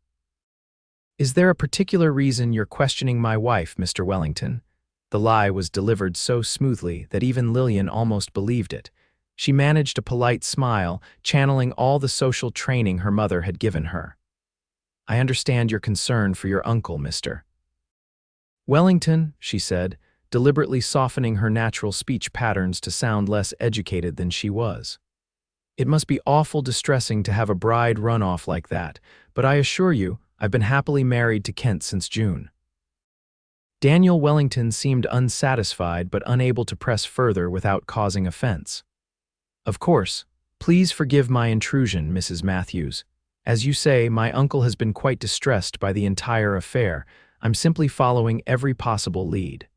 Is there a particular reason you're questioning my wife, Mr. Wellington? The lie was delivered so smoothly that even Lillian almost believed it. She managed a polite smile, channeling all the social training her mother had given her. I understand your concern for your uncle, Mr. Wellington, she said, deliberately softening her natural speech patterns to sound less educated than she was. It must be awful distressing to have a bride run off like that, but I assure you, I've been happily married to Kent since June. Daniel Wellington seemed unsatisfied but unable to press further without causing offense. Of course, please forgive my intrusion, Mrs. Matthews. As you say, my uncle has been quite distressed by the entire affair. I'm simply following every possible lead.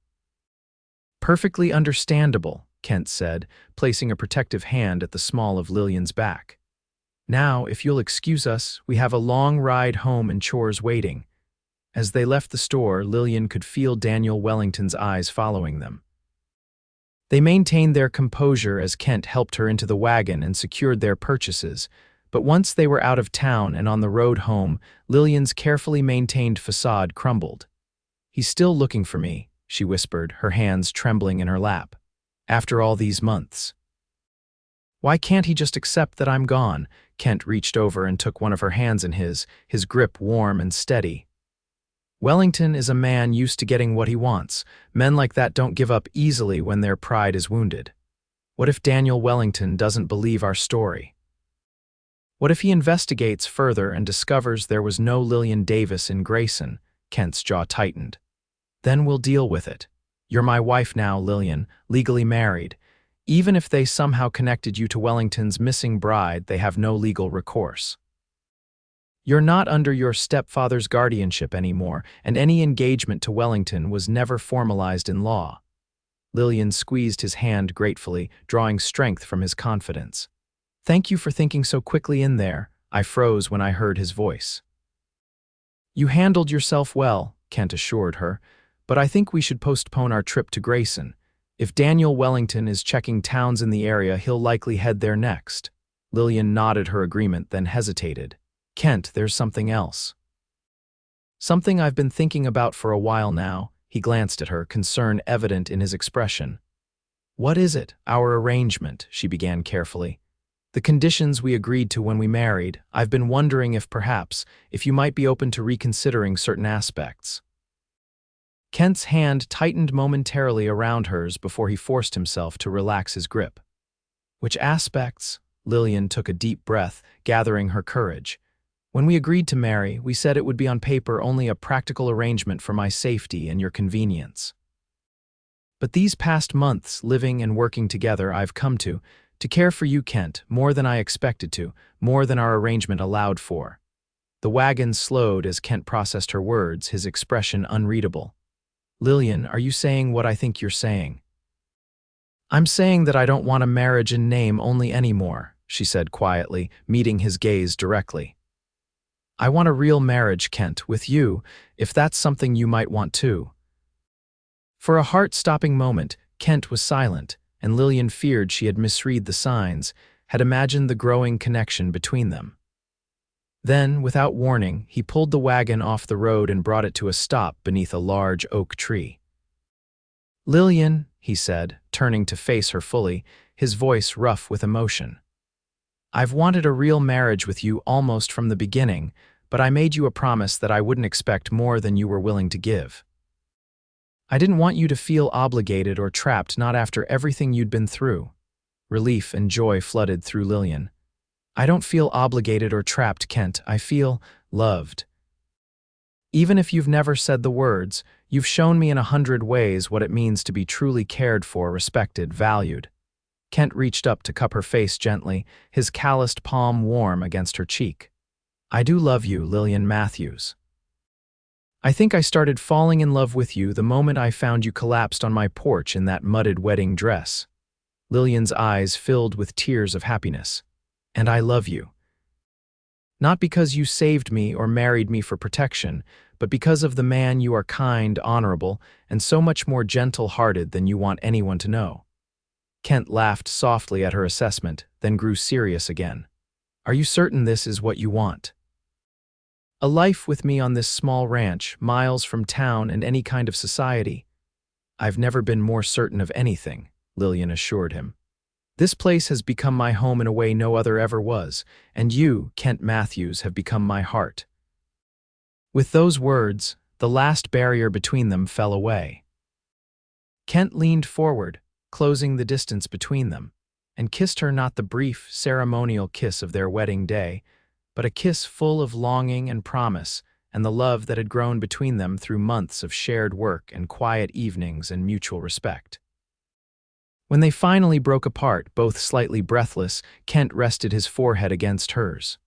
Perfectly understandable, Kent said, placing a protective hand at the small of Lillian's back. Now, if you'll excuse us, we have a long ride home and chores waiting. As they left the store, Lillian could feel Daniel Wellington's eyes following them. They maintained their composure as Kent helped her into the wagon and secured their purchases, but once they were out of town and on the road home, Lillian's carefully maintained facade crumbled. He's still looking for me, she whispered, her hands trembling in her lap. After all these months. Why can't he just accept that I'm gone? Kent reached over and took one of her hands in his grip warm and steady. Wellington is a man used to getting what he wants. Men like that don't give up easily when their pride is wounded. What if Daniel Wellington doesn't believe our story? What if he investigates further and discovers there was no Lillian Davis in Grayson? Kent's jaw tightened. Then we'll deal with it. You're my wife now, Lillian, legally married. Even if they somehow connected you to Wellington's missing bride, they have no legal recourse. You're not under your stepfather's guardianship anymore, and any engagement to Wellington was never formalized in law. Lillian squeezed his hand gratefully, drawing strength from his confidence. Thank you for thinking so quickly in there. I froze when I heard his voice. You handled yourself well, Kent assured her, but I think we should postpone our trip to Grayson. If Daniel Wellington is checking towns in the area, he'll likely head there next. Lillian nodded her agreement, then hesitated. Kent, there's something else. Something I've been thinking about for a while now. He glanced at her, concern evident in his expression. What is it? Our arrangement, she began carefully. The conditions we agreed to when we married. I've been wondering if you might be open to reconsidering certain aspects. Kent's hand tightened momentarily around hers before he forced himself to relax his grip. Which aspects? Lillian took a deep breath, gathering her courage. When we agreed to marry, we said it would be on paper only a practical arrangement for my safety and your convenience. But these past months, living and working together, I've come to care for you, Kent, more than I expected to, more than our arrangement allowed for. The wagon slowed as Kent processed her words, his expression unreadable. Lillian, are you saying what I think you're saying? I'm saying that I don't want a marriage in name only anymore, she said quietly, meeting his gaze directly. I want a real marriage, Kent, with you, if that's something you might want too. For a heart-stopping moment, Kent was silent, and Lillian feared she had misread the signs, had imagined the growing connection between them. Then, without warning, he pulled the wagon off the road and brought it to a stop beneath a large oak tree. Lillian, he said, turning to face her fully, his voice rough with emotion. I've wanted a real marriage with you almost from the beginning, but I made you a promise that I wouldn't expect more than you were willing to give. I didn't want you to feel obligated or trapped, not after everything you'd been through. Relief and joy flooded through Lillian. I don't feel obligated or trapped, Kent. I feel loved. Even if you've never said the words, you've shown me in 100 ways what it means to be truly cared for, respected, valued. Kent reached up to cup her face gently, his calloused palm warm against her cheek. I do love you, Lillian Matthews. I think I started falling in love with you the moment I found you collapsed on my porch in that mudded wedding dress. Lillian's eyes filled with tears of happiness. And I love you. Not because you saved me or married me for protection, but because of the man you are, kind, honorable, and so much more gentle-hearted than you want anyone to know. Kent laughed softly at her assessment, then grew serious again. Are you certain this is what you want? A life with me on this small ranch, miles from town and any kind of society? I've never been more certain of anything, Lillian assured him. This place has become my home in a way no other ever was, and you, Kent Matthews, have become my heart. With those words, the last barrier between them fell away. Kent leaned forward, closing the distance between them, and kissed her, not the brief, ceremonial kiss of their wedding day, but a kiss full of longing and promise and the love that had grown between them through months of shared work and quiet evenings and mutual respect. When they finally broke apart, both slightly breathless, Kent rested his forehead against hers.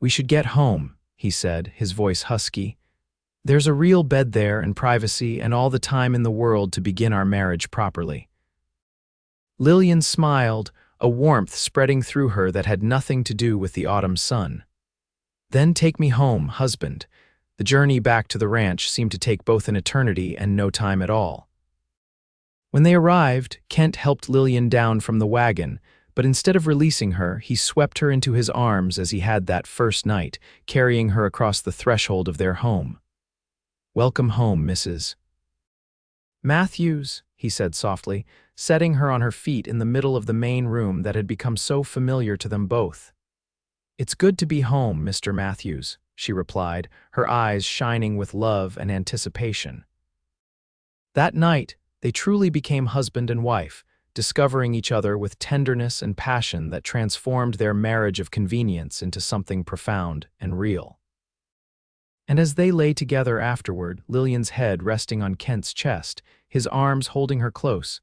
We should get home, he said, his voice husky. There's a real bed there and privacy and all the time in the world to begin our marriage properly. Lillian smiled, a warmth spreading through her that had nothing to do with the autumn sun. Then take me home, husband. The journey back to the ranch seemed to take both an eternity and no time at all. When they arrived, Kent helped Lillian down from the wagon, but instead of releasing her, he swept her into his arms as he had that first night, carrying her across the threshold of their home. Welcome home, Mrs. Matthews, he said softly, setting her on her feet in the middle of the main room that had become so familiar to them both. It's good to be home, Mr. Matthews, she replied, her eyes shining with love and anticipation. That night, they truly became husband and wife, discovering each other with tenderness and passion that transformed their marriage of convenience into something profound and real. And as they lay together afterward, Lillian's head resting on Kent's chest, his arms holding her close,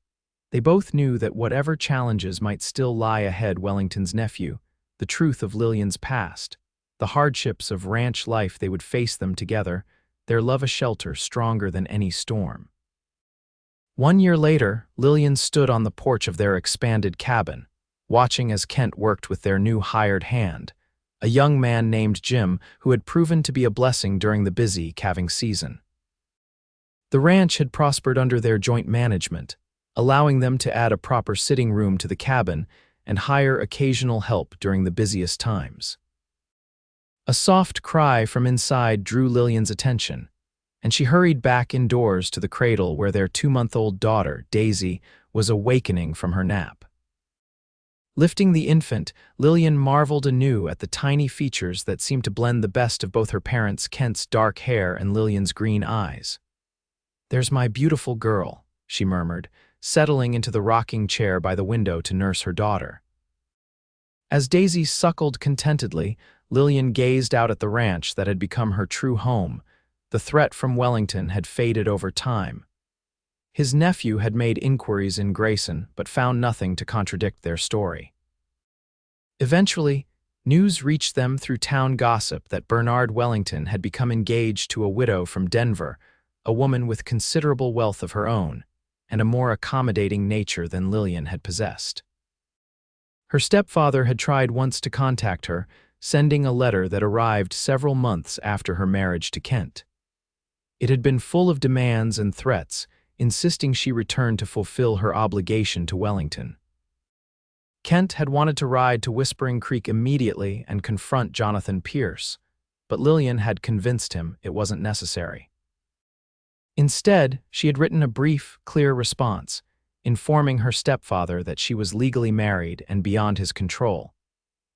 they both knew that whatever challenges might still lie ahead Wellington's nephew, the truth of Lillian's past, the hardships of ranch life they would face them together, their love a shelter stronger than any storm. 1 year later, Lillian stood on the porch of their expanded cabin, watching as Kent worked with their new hired hand, a young man named Jim who had proven to be a blessing during the busy calving season. The ranch had prospered under their joint management, allowing them to add a proper sitting room to the cabin and hire occasional help during the busiest times. A soft cry from inside drew Lillian's attention, and she hurried back indoors to the cradle where their 2-month-old daughter, Daisy, was awakening from her nap. Lifting the infant, Lillian marveled anew at the tiny features that seemed to blend the best of both her parents' Kent's dark hair and Lillian's green eyes. "There's my beautiful girl," she murmured, settling into the rocking chair by the window to nurse her daughter. As Daisy suckled contentedly, Lillian gazed out at the ranch that had become her true home. The threat from Wellington had faded over time. His nephew had made inquiries in Grayson, but found nothing to contradict their story. Eventually, news reached them through town gossip that Bernard Wellington had become engaged to a widow from Denver, a woman with considerable wealth of her own, and a more accommodating nature than Lillian had possessed. Her stepfather had tried once to contact her, sending a letter that arrived several months after her marriage to Kent. It had been full of demands and threats, insisting she return to fulfill her obligation to Wellington. Kent had wanted to ride to Whispering Creek immediately and confront Jonathan Pierce, but Lillian had convinced him it wasn't necessary. Instead, she had written a brief, clear response, informing her stepfather that she was legally married and beyond his control,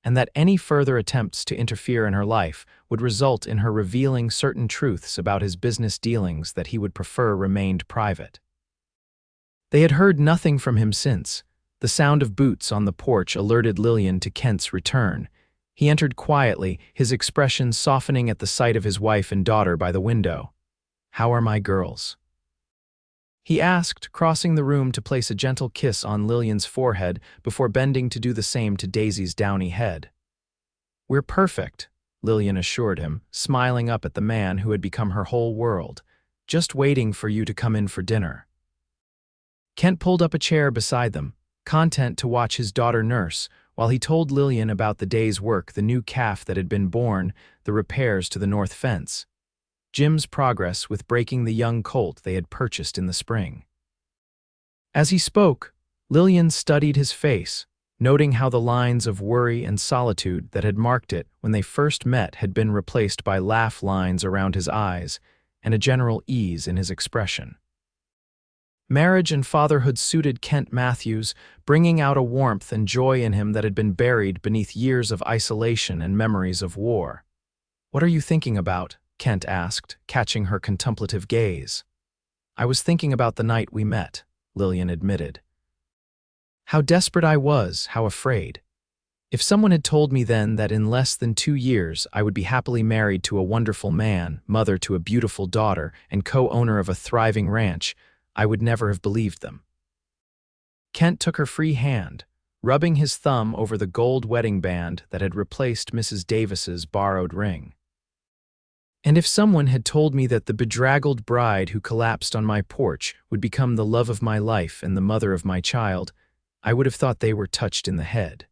and that any further attempts to interfere in her life would result in her revealing certain truths about his business dealings that he would prefer remained private. They had heard nothing from him since. The sound of boots on the porch alerted Lillian to Kent's return. He entered quietly, his expression softening at the sight of his wife and daughter by the window. "How are my girls?" he asked, crossing the room to place a gentle kiss on Lillian's forehead before bending to do the same to Daisy's downy head. "We're perfect," Lillian assured him, smiling up at the man who had become her whole world. "Just waiting for you to come in for dinner." Kent pulled up a chair beside them, content to watch his daughter nurse, while he told Lillian about the day's work, the new calf that had been born, the repairs to the north fence, Jim's progress with breaking the young colt they had purchased in the spring. As he spoke, Lillian studied his face, noting how the lines of worry and solitude that had marked it when they first met had been replaced by laugh lines around his eyes and a general ease in his expression. Marriage and fatherhood suited Kent Matthews, bringing out a warmth and joy in him that had been buried beneath years of isolation and memories of war. "What are you thinking about?" Kent asked, catching her contemplative gaze. "I was thinking about the night we met," Lillian admitted. "How desperate I was, how afraid. If someone had told me then that in less than 2 years I would be happily married to a wonderful man, mother to a beautiful daughter, and co-owner of a thriving ranch, I would never have believed them." Kent took her free hand, rubbing his thumb over the gold wedding band that had replaced Mrs. Davis's borrowed ring. "And if someone had told me that the bedraggled bride who collapsed on my porch would become the love of my life and the mother of my child, I would have thought they were touched in the head."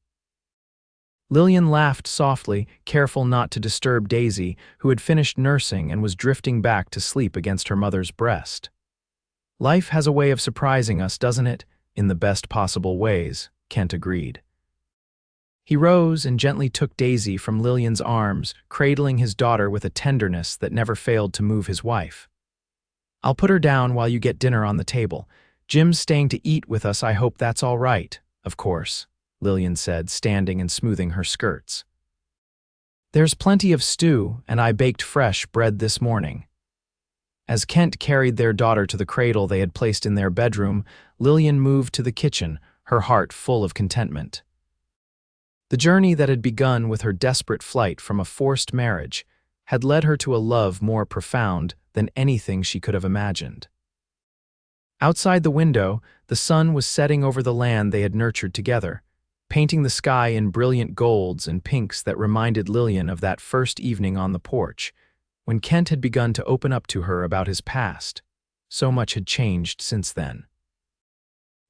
Lillian laughed softly, careful not to disturb Daisy, who had finished nursing and was drifting back to sleep against her mother's breast. "Life has a way of surprising us, doesn't it? In the best possible ways," Kent agreed. He rose and gently took Daisy from Lillian's arms, cradling his daughter with a tenderness that never failed to move his wife. "I'll put her down while you get dinner on the table. Jim's staying to eat with us, I hope that's all right." "Of course," Lillian said, standing and smoothing her skirts. "There's plenty of stew, and I baked fresh bread this morning." As Kent carried their daughter to the cradle they had placed in their bedroom, Lillian moved to the kitchen, her heart full of contentment. The journey that had begun with her desperate flight from a forced marriage had led her to a love more profound than anything she could have imagined. Outside the window, the sun was setting over the land they had nurtured together, painting the sky in brilliant golds and pinks that reminded Lillian of that first evening on the porch, when Kent had begun to open up to her about his past. So much had changed since then.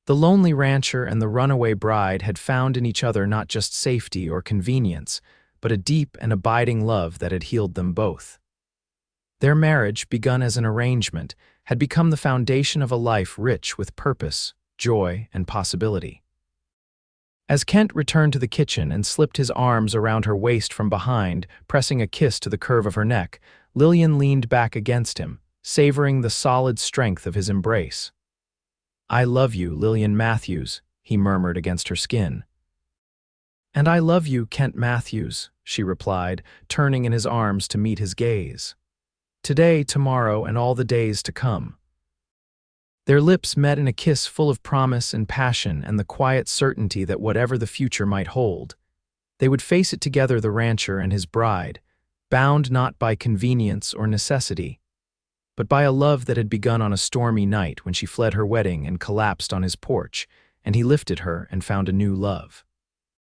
The lonely rancher and the runaway bride had found in each other not just safety or convenience, but a deep and abiding love that had healed them both. Their marriage, begun as an arrangement, had become the foundation of a life rich with purpose, joy, and possibility. As Kent returned to the kitchen and slipped his arms around her waist from behind, pressing a kiss to the curve of her neck, Lillian leaned back against him, savoring the solid strength of his embrace. "I love you, Lillian Matthews," he murmured against her skin. "And I love you, Kent Matthews," she replied, turning in his arms to meet his gaze. "Today, tomorrow, and all the days to come." Their lips met in a kiss full of promise and passion and the quiet certainty that whatever the future might hold, they would face it together, the rancher and his bride, bound not by convenience or necessity, but by a love that had begun on a stormy night when she fled her wedding and collapsed on his porch, and he lifted her and found a new love.